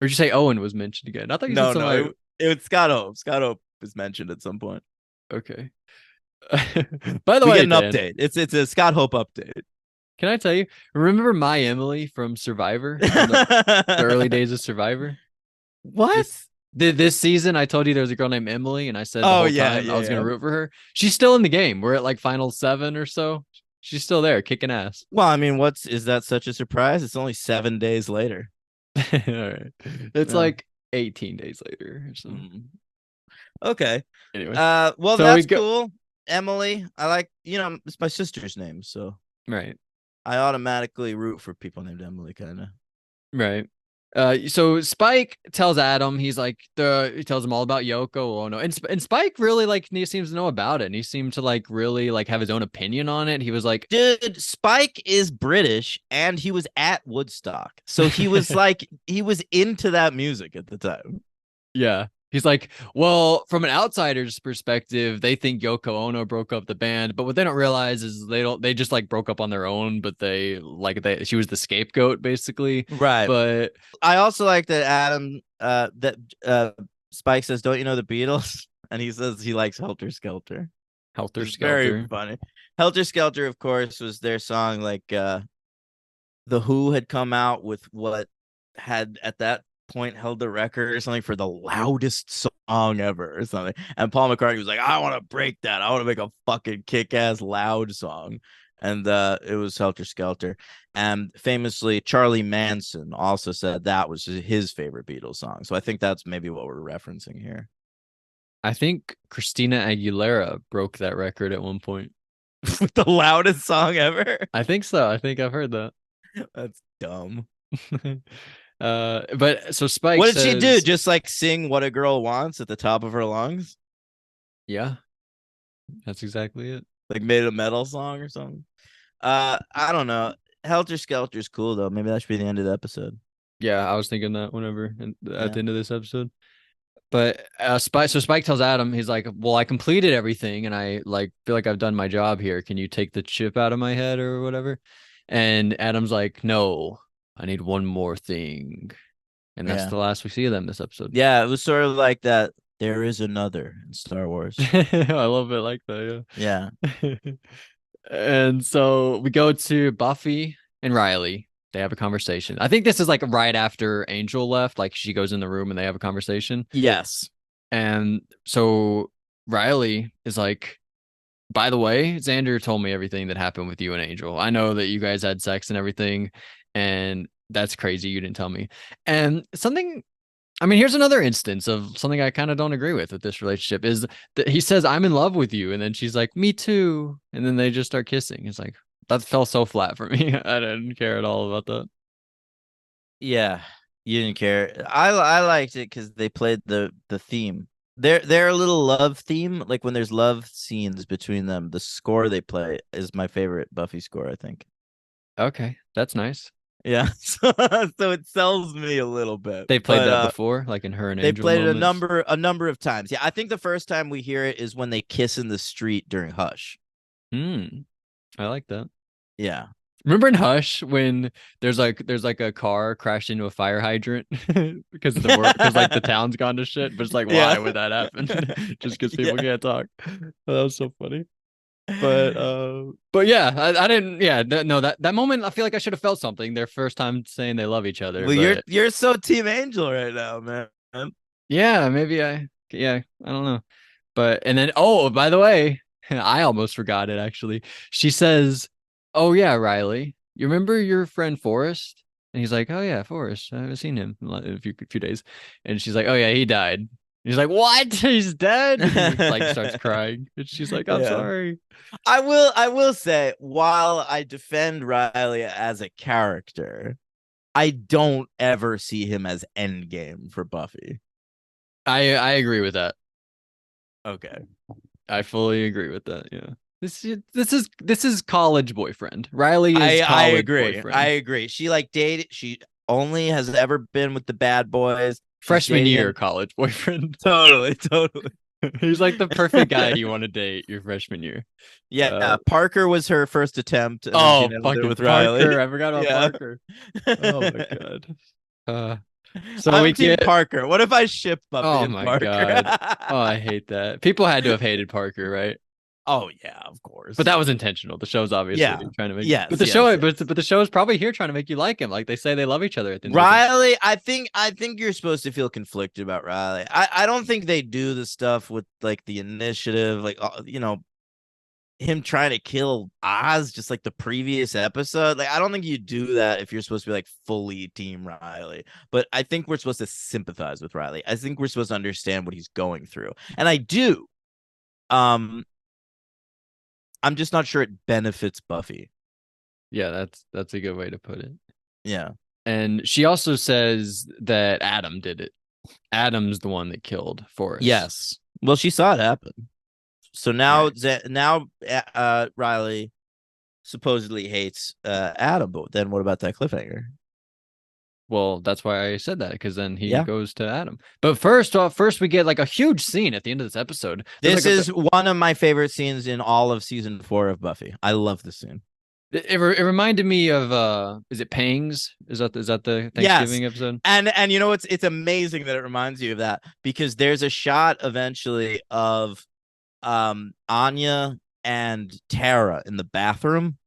B: Or did you say Owen was mentioned again? I thought you said
A: No, no,
B: somebody.
A: it was Scott Hope. Scott Hope is mentioned at some point.
B: Okay. By the
A: We get
B: way,
A: an
B: Dan,
A: update. It's a Scott Hope update.
B: can I tell you? Remember my Emily from Survivor, from the early days of Survivor?
A: What?
B: This this season, I told you there was a girl named Emily, and I said the
A: Oh
B: whole
A: yeah,
B: time I
A: yeah,
B: was gonna
A: yeah.
B: root for her. She's still in the game. We're at like final 7 or so. She's still there, kicking ass.
A: Well, I mean, what's is that such a surprise? It's only 7 days later.
B: All right. It's
A: Yeah.
B: like 18 days later or so.
A: Mm. Okay.
B: Anyway,
A: Well,
B: so we
A: that's
B: go
A: cool. Emily, I like, it's my sister's name, so
B: right.
A: I automatically root for people named Emily, kind of.
B: Right. So Spike tells Adam, he tells him all about Yoko Ono, and Spike really like he seems to know about it, and he seemed to like really like have his own opinion on it. He was like,
A: Dude, Spike is British and he was at Woodstock. So he was like, he was into that music at the time.
B: yeah, he's like, well, from an outsider's perspective, they think Yoko Ono broke up the band, but what they don't realize is they just like broke up on their own, but she was the scapegoat basically,
A: Right.
B: but
A: I also like that Spike says, "Don't you know the Beatles?" And he says he likes Helter Skelter.
B: Helter
A: It's very
B: Skelter.
A: funny. Helter Skelter, of course, was their song. Like the Who had come out with what had at that point held the record or something for the loudest song ever or something. And Paul McCartney was like, "I want to break that. I want to make a fucking kick-ass loud song." And it was Helter Skelter. And famously, Charlie Manson also said that was his favorite Beatles song. So I think that's maybe what we're referencing here.
B: I think Christina Aguilera broke that record at one point.
A: With the loudest song ever.
B: I think so. I think I've heard that.
A: That's dumb.
B: But so Spike
A: What did she do?
B: says,
A: Just like sing What a Girl Wants at the top of her lungs?
B: yeah, that's exactly it.
A: Like made a metal song or something? I don't know. Helter Skelter's cool though. Maybe that should be the end of the episode.
B: Yeah, I was thinking that whenever at
A: Yeah.
B: the end of this episode. But Spike tells Adam, he's like, well, I completed everything and I like feel like I've done my job here. Can you take the chip out of my head or whatever? And Adam's like, no, I need one more thing. And that's
A: Yeah.
B: the last we see of them this episode.
A: Yeah, it was sort of like that. There is another in Star Wars.
B: I love it like that,
A: Yeah.
B: yeah. And so we go to Buffy and Riley. They have a conversation. I think this is like right after Angel left. Like she goes in the room and they have a conversation.
A: Yes.
B: And so Riley is like, by the way, Xander told me everything that happened with you and Angel. I know that you guys had sex and everything, and that's crazy. You didn't tell me. And something, I mean, here's another instance of something I kind of don't agree with this relationship is that he says, I'm in love with you. And then she's like, me too. And then they just start kissing. It's like, that fell so flat for me. I didn't care at all about that.
A: Yeah. You didn't care. I liked it because they played the theme. Their little love theme, like when there's love scenes between them, the score they play is my favorite Buffy score, I think.
B: Okay, that's nice.
A: Yeah. So it sells me a little bit.
B: They played
A: But
B: that before, like in her and
A: they
B: Angel
A: played it
B: moments.
A: a number of times. Yeah, I think the first time we hear it is when they kiss in the street during Hush.
B: Hmm. I like that.
A: Yeah.
B: Remember in Hush when there's like a car crashed into a fire hydrant because like the town's gone to shit, but it's like why
A: Yeah.
B: would that happen? Just because people
A: Yeah.
B: can't talk. That was so funny. But yeah, I didn't no that moment I feel like I should have felt something their first time saying they love each other,
A: Well, you're
B: but
A: you're so Team Angel right now, man.
B: yeah, maybe I don't know. But and then oh, by the way, I almost forgot it actually. She says, "Oh yeah, Riley, you remember your friend Forrest?" And he's like, "Oh yeah, Forrest. I haven't seen him in a few days." And she's like, "Oh yeah, he died." And he's like, "What? He's dead?" And he like starts crying. And she's like, "I'm
A: Yeah.
B: sorry."
A: I will say, while I defend Riley as a character, I don't ever see him as Endgame for Buffy.
B: I agree with that.
A: Okay.
B: I fully agree with that. Yeah. This is college boyfriend. Riley is
A: I
B: college
A: agree. I
B: boyfriend.
A: agree. She like dated. She only has ever been with the bad boys. She's
B: Freshman
A: dating
B: year
A: him.
B: college boyfriend.
A: Totally, totally.
B: He's like the perfect guy you want to date your freshman year.
A: Yeah, Parker was her first attempt, and then she
B: Oh,
A: nailed it
B: fucking
A: with Riley.
B: Parker. I forgot about
A: Yeah.
B: Parker. Oh my God. Uh, so we
A: I'm Team
B: get,
A: Parker. What if I ship Buffy
B: oh
A: and
B: my
A: Parker?
B: God. Oh, I hate that. People had to have hated Parker, right?
A: Oh yeah, of
B: But
A: course.
B: that was intentional. The show's obviously
A: Yeah.
B: trying to make, but
A: Yes,
B: the
A: yes,
B: show,
A: yes.
B: but the show is probably here trying to make you like him. Like they say they love each other at the end of the day.
A: Riley, I think you're supposed to feel conflicted about Riley. I don't think they do the stuff with like the initiative, like him trying to kill Oz, just like the previous episode. Like I don't think you do that if you're supposed to be like fully Team Riley. But I think we're supposed to sympathize with Riley. I think we're supposed to understand what he's going through, and I do. Um, I'm just not sure it benefits Buffy.
B: Yeah, that's a good way to put it.
A: Yeah.
B: And she also says that Adam did it. Adam's the one that killed Forrest.
A: Yes. Well, she saw it happen. So
B: Right.
A: now Riley supposedly hates Adam, but then what about that cliffhanger?
B: Well, that's why I said that because then he
A: Yeah.
B: goes to Adam. But first we get like a huge scene at the end of this episode. There's
A: This
B: like a,
A: is one of my favorite scenes in all of season 4 of Buffy. I love this scene.
B: it reminded me of is it Pangs? Is that the
A: Yes.
B: Thanksgiving episode?
A: And you know it's amazing that it reminds you of that because there's a shot eventually of Anya and Tara in the bathroom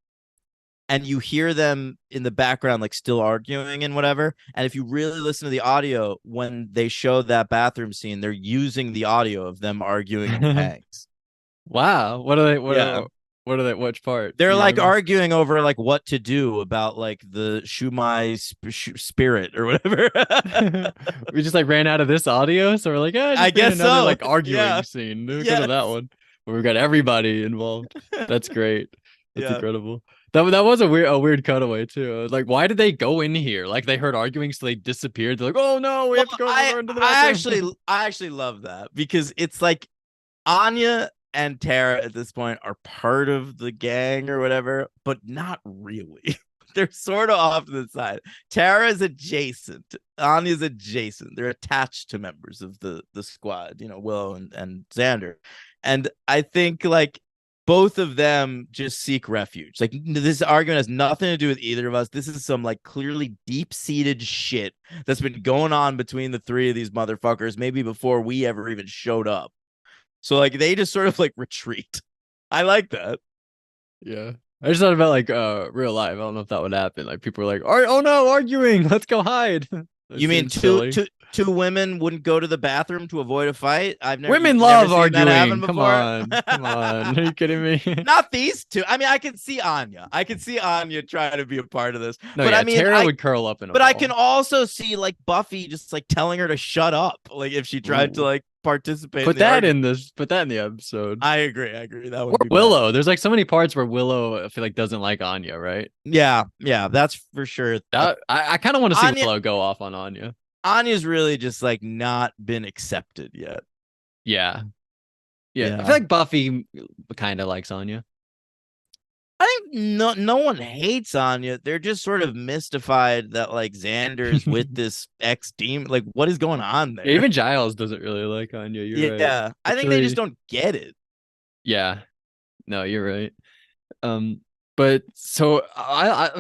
A: and you hear them in the background like still arguing and whatever, and if you really listen to the audio when they show that bathroom scene they're using the audio of them arguing in Pangs.
B: Wow. What are they?
A: Yeah,
B: What are they? Which part? Do
A: they're
B: you
A: like
B: remember?
A: arguing over like what to do about like the Shumai spirit or whatever.
B: We just like ran out of this audio, so we're like,
A: I
B: just bring
A: guess
B: another
A: so.
B: like arguing
A: Yeah.
B: scene. Go to
A: Yes.
B: that one where we got everybody involved. That's great. That's
A: Yeah.
B: incredible. That was a weird cutaway too. I was like, why did they go in here? Like they heard arguing, so they disappeared. They're like, oh no, we
A: Well,
B: have to go
A: I
B: into the
A: I
B: bathroom.
A: actually I actually love that because it's like Anya and Tara at this point are part of the gang or whatever, but not really. They're sort of off to the side. Tara's adjacent. Anya's adjacent. They're attached to members of the squad, Willow and Xander. And I think like both of them just seek refuge. Like this argument has nothing to do with either of us. This is some like clearly deep-seated shit that's been going on between the three of these motherfuckers, maybe before we ever even showed up. So like they just sort of like retreat. I like that.
B: Yeah. I just thought about like real life. I don't know if that would happen. Like people were like, oh no, arguing. Let's go hide. That
A: You mean
B: seems silly.
A: two women wouldn't go to the bathroom to avoid a fight?
B: Women
A: You've never
B: love
A: seen that happen
B: arguing. Come
A: before?
B: on. Come on. Are you kidding me?
A: Not these two. I mean, I can see Anya. I can see Anya trying to be a part of this.
B: No,
A: But I
B: yeah,
A: mean,
B: Tara would curl up in a
A: but I can
B: ball.
A: also see like Buffy just like telling her to shut up, like if she tried to
B: Ooh.
A: like participate in
B: Put
A: the
B: that
A: argument.
B: in this. Put that in the episode.
A: I agree. I agree. That
B: Or
A: wouldn't be bad.
B: Willow. There's like so many parts where Willow I feel like doesn't like Anya, right?
A: Yeah, yeah, that's for sure.
B: I kind of want to see
A: Anya
B: Willow go off on Anya.
A: Anya's really just like not been accepted yet.
B: Yeah. Yeah. I
A: Yeah.
B: feel like Buffy kind of likes Anya.
A: I think no one hates Anya. They're just sort of mystified that like Xander's with this ex demon. Like, what is going on
B: Yeah,
A: there?
B: even Giles doesn't really like Anya. You're right.
A: Yeah. I
B: It's
A: think they just
B: really,
A: don't get it.
B: yeah. No, you're right. But so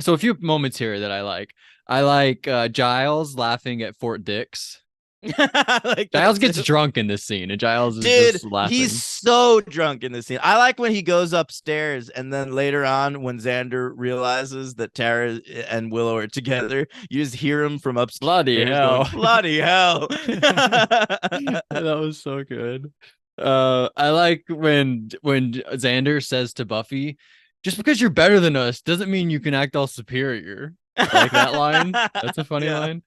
B: so a few moments here that I like. I like Giles laughing at Fort Dix.
A: Like
B: Giles
A: that
B: gets
A: too.
B: drunk in this scene, and Giles is
A: Dude,
B: just
A: he's
B: laughing.
A: so drunk in this scene. I like when he goes upstairs and then later on when Xander realizes that Tara and Willow are together, you just hear him from
B: Bloody
A: upstairs going,
B: hell.
A: bloody hell.
B: That was so good. I like when Xander says to Buffy, just because you're better than us doesn't mean you can act all superior. I like that line. That's a funny
A: Yeah.
B: line.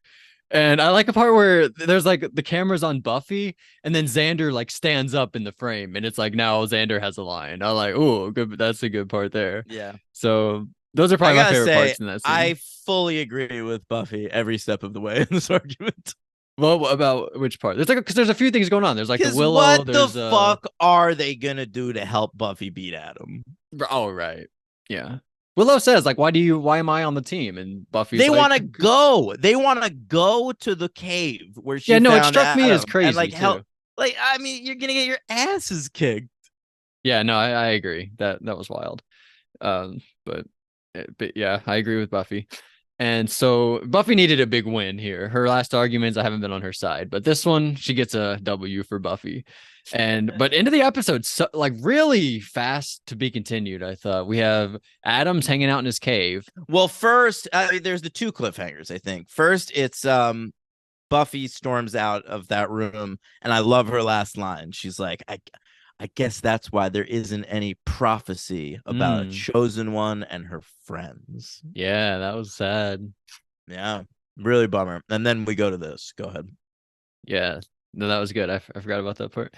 B: And I like a part where there's like the camera's on Buffy, and then Xander like stands up in the frame, and it's like now Xander has a line. I like, oh, good. That's a good part there.
A: Yeah.
B: So those are
A: I
B: probably my
A: gotta
B: favorite
A: say,
B: parts in that
A: I
B: scene.
A: fully agree with Buffy every step of the way in this argument.
B: Well, what about which part? There's like because there's a few things going on. There's like the
A: Because
B: Willow.
A: what the
B: There's
A: fuck are they gonna do to help Buffy beat Adam?
B: oh right, yeah. Willow says like, why am I on the team? And Buffy's
A: They
B: like,
A: want to go. They want to go to the cave where
B: yeah,
A: she
B: no, it
A: found
B: struck me as
A: Adam and
B: crazy
A: like
B: too.
A: help. Like, I mean, you're gonna get your asses kicked.
B: Yeah, no, I agree. That was wild. Um, but but yeah, I agree with Buffy. And so Buffy needed a big win here. Her last arguments, I haven't been on her side, but this one, she gets a W for Buffy. And but into the episode, so, like really fast to be continued. I thought we have Adam's hanging out in his cave.
A: Well, first, there's the two cliffhangers. I think first it's Buffy storms out of that room, and I love her last line. She's like, I guess that's why there isn't any prophecy about a chosen one and her friends.
B: Yeah, that was sad.
A: Yeah, really bummer. And then we go to this. Go ahead.
B: Yeah, no, that was good. I forgot about that part.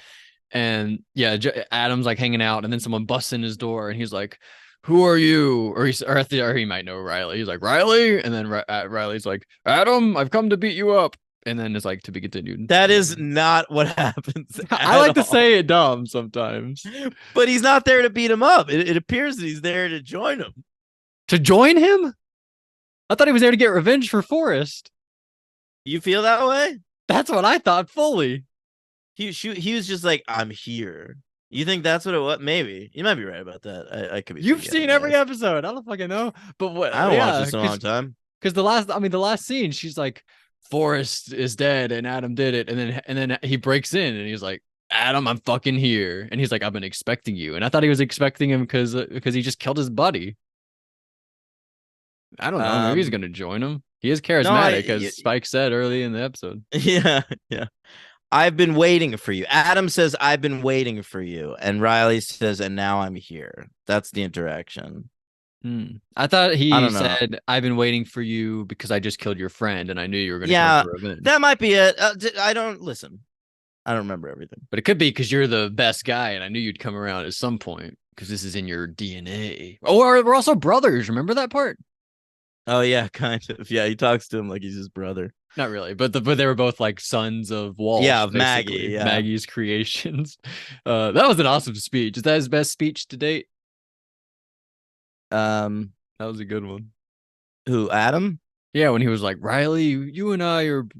B: And yeah, Adam's like hanging out, and then someone busts in his door, and he's like, "Who are you?" Or he might know Riley. He's like, "Riley," and then Riley's like, "Adam, I've come to beat you up." And then it's like to be continued.
A: That is not what happens.
B: I like to
A: all.
B: say it dumb sometimes.
A: But he's not there to beat him up. It appears that he's there to join him.
B: To join him? I thought he was there to get revenge for Forrest.
A: You feel that way?
B: That's what I thought fully.
A: He was just like, I'm here. You think that's what it was? Maybe. You might be right about that. I could be.
B: You've seen every episode. I don't fucking know. But what?
A: I haven't watched this in a long time.
B: Because the last scene, she's like, Forrest is dead and Adam did it, and then he breaks in and he's like, Adam, I'm fucking here, and he's like, I've been expecting you, and I thought he was expecting him because he just killed his buddy. I don't know. Maybe he's gonna join him. He is charismatic, as Spike said early in the episode.
A: Yeah, yeah. I've been waiting for you. Adam says, I've been waiting for you. And Riley says, and now I'm here. That's the interaction.
B: I thought he said, I've been waiting for you because I just killed your friend and I knew you were going to come for revenge.
A: That might be it. I don't remember everything.
B: But it could be because you're the best guy and I knew you'd come around at some point because this is in your DNA. Oh, we're also brothers. Remember that part?
A: Oh, yeah, kind of. Yeah, he talks to him like he's his brother.
B: Not really, but they were both like sons of Walsh.
A: Yeah, of Maggie. Yeah.
B: Maggie's creations. That was an awesome speech. Is that his best speech to date? That was a good one.
A: Who, Adam?
B: Yeah, when he was like, Riley, you and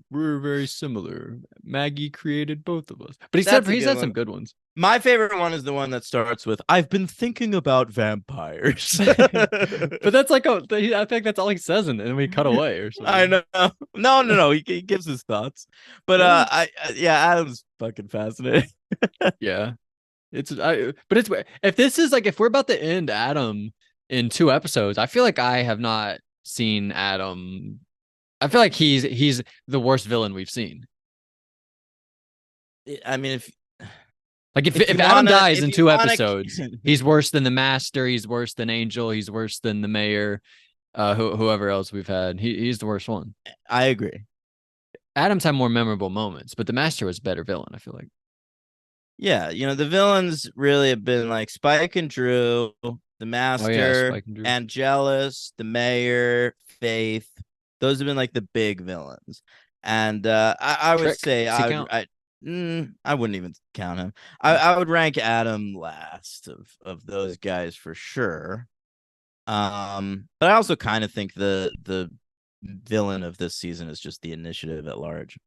B: we're very similar. Maggie created both of us. But he said some good ones.
A: My favorite one is the one that starts with, I've been thinking about vampires.
B: But that's like, I think that's all he says, and then we cut away or something.
A: I know. No. He gives his thoughts. But Adam's fucking fascinating.
B: Yeah. If we're about to end Adam in 2 episodes, I feel like I have not seen Adam. I feel like he's the worst villain we've seen.
A: I mean,
B: if Adam dies in 2 episodes, he's worse than the Master, he's worse than Angel, he's worse than the Mayor, whoever else we've had. He's the worst one.
A: I agree.
B: Adam's had more memorable moments, but the Master was a better villain, I feel like.
A: Yeah, the villains really have been like Spike and Drew, the Master, Angelus, the Mayor, Faith. Those have been like the big villains. And I would say I wouldn't even count him. I would rank Adam last of those guys for sure. But I also kind of think the villain of this season is just the Initiative at large.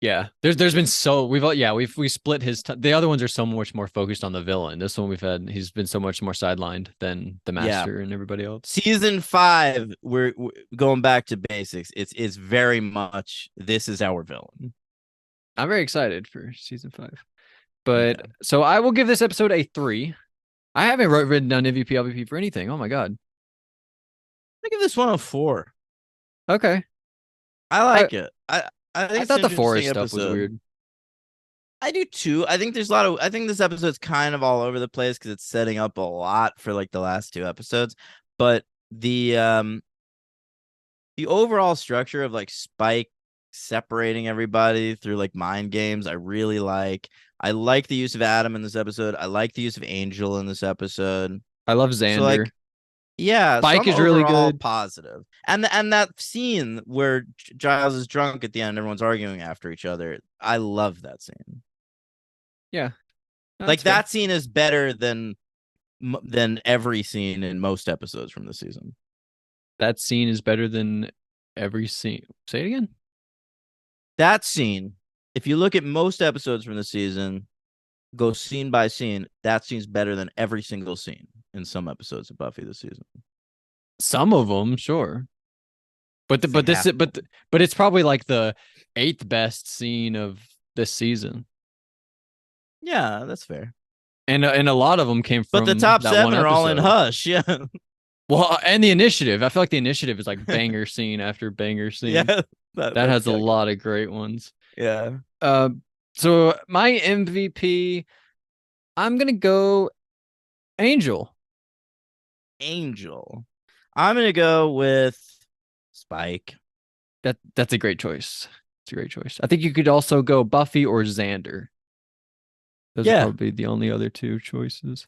B: Yeah, there's been we split the other ones are so much more focused on the villain. This one he's been so much more sidelined than the Master and everybody else.
A: Season 5, we're going back to basics. It's very much this is our villain.
B: I'm very excited for season 5, but so I will give this episode a 3. I haven't written down MVP LVP for anything. Oh my god,
A: I give this one a 4.
B: Okay,
A: I like it.
B: I thought the Forest stuff was weird.
A: I do too. I think I think this episode's kind of all over the place because it's setting up a lot for like the last 2 episodes. But the overall structure of like Spike separating everybody through like mind games, I really like. I like the use of Adam in this episode. I like the use of Angel in this episode.
B: I love Xander.
A: Yeah, so
B: Spike
A: I'm
B: is really
A: overall
B: good.
A: positive. And that scene where Giles is drunk at the end, everyone's arguing after each other. I love that scene.
B: Yeah, no,
A: Like
B: that's fair.
A: that scene is better than every scene in most episodes from the season.
B: That scene is better than every scene. Say it again.
A: That scene, if you look at most episodes from the season, go scene by scene, that scene's better than every single scene in some episodes of Buffy this season.
B: Some of them, sure. But
A: Say half of them.
B: but it's probably like the eighth best scene of this season,
A: Yeah, that's fair.
B: and a lot of them came
A: But the
B: from
A: top
B: that one
A: seven are all in
B: episode.
A: Hush. Yeah.
B: Well, and the initiative. I feel like the initiative is like banger scene after banger scene.
A: Yeah.
B: That
A: That's
B: has a
A: gotta go.
B: lot of great ones.
A: Yeah.
B: Uh, so my MVP, I'm gonna go Angel.
A: Angel. I'm gonna go with Spike.
B: That's a great choice. It's a great choice. I think you could also go Buffy or Xander. Those are
A: Yeah.
B: probably the only other two choices.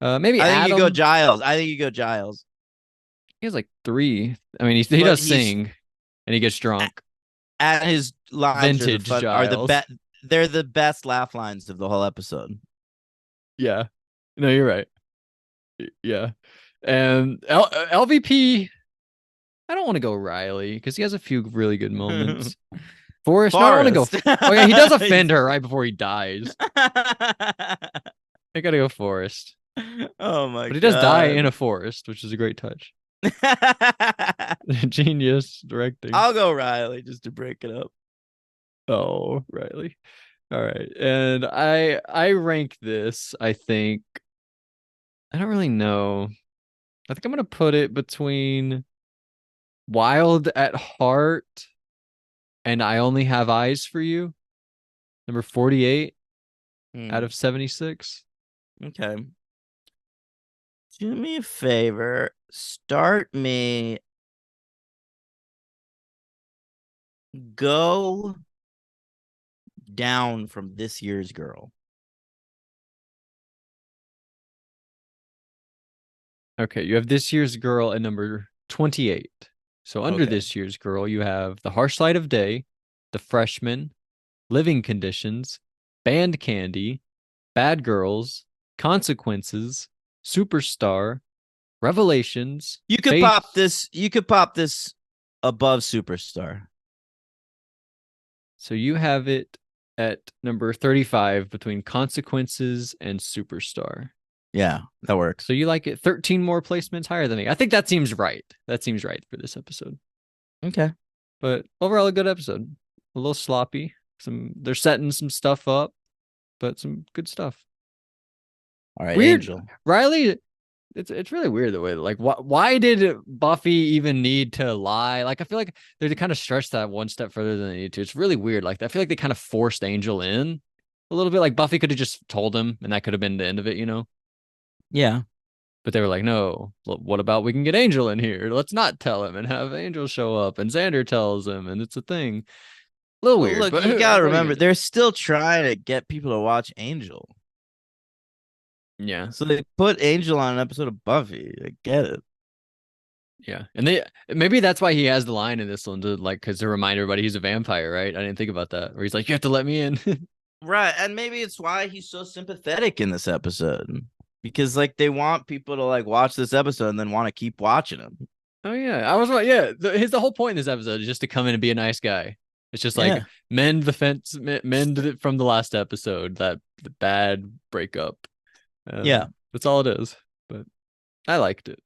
B: Maybe
A: I think you go
B: Adam.
A: Giles. I think you go Giles.
B: He has like three. I mean, he
A: But
B: does
A: he's
B: sing, and he gets drunk.
A: at his lines are
B: Vintage
A: the
B: Giles.
A: best. They're the best laugh lines of the whole episode.
B: Yeah. No, you're right. Yeah. And LVP, I don't want to go Riley because he has a few really good moments. Forrest, no, I don't want to go.
A: Forrest.
B: Oh yeah, he does offend her right before he dies. I gotta go Forrest,
A: Oh my
B: but he does die in
A: god.
B: a forest, which is a great touch. Genius directing.
A: I'll go Riley just to break it up.
B: Oh, Riley. All right, and I rank this. I think I don't really know. I think I'm gonna put it between Wild at Heart and I Only Have Eyes for You, number 48 out
A: Hmm.
B: of 76.
A: Okay. Do me a favor. Start me. Go down from this year's girl.
B: Okay, you have This Year's Girl at number 28. So under
A: Okay.
B: This Year's Girl, you have The Harsh Light of Day, The Freshman, Living Conditions, Band Candy, Bad Girls, Consequences, Superstar, Revelations, Faith.
A: You could pop this above Superstar.
B: So you have it at number 35 between Consequences and Superstar.
A: Yeah, that works.
B: So you like it 13 more placements higher than me. I think that seems right. That seems right for this episode.
A: Okay.
B: But overall, a good episode. A little sloppy. They're setting some stuff up, but some good stuff.
A: All right,
B: Weird,
A: Angel.
B: Riley. It's really weird the way like why did Buffy even need to lie? Like I feel like they kind of stretched that one step further than they need to. It's really weird. Like I feel like they kind of forced Angel in a little bit. Like Buffy could have just told him, and that could have been the end of it, you know.
A: Yeah.
B: But they were like, no, what about we can get Angel in here? Let's not tell him and have Angel show up. And Xander tells him, and it's a thing. A little
A: Well,
B: weird,
A: look,
B: but
A: you gotta
B: what are you
A: remember,
B: gonna do?
A: they're still trying to get people to watch Angel.
B: Yeah,
A: So they put Angel on an episode of Buffy. I get it.
B: yeah. And they maybe that's why he has the line in this one to like because to remind everybody he's a vampire, right? I didn't think about that. Where he's like, you have to let me in.
A: Right. And maybe it's why he's so sympathetic in this episode. Because like they want people to like watch this episode and then want to keep watching him.
B: Oh yeah, I was right. Yeah, the whole point in this episode is just to come in and be a nice guy. It's just like
A: Yeah.
B: mend the fence, mend it from the last episode, that the bad breakup.
A: Yeah.
B: That's all it is. But I liked it.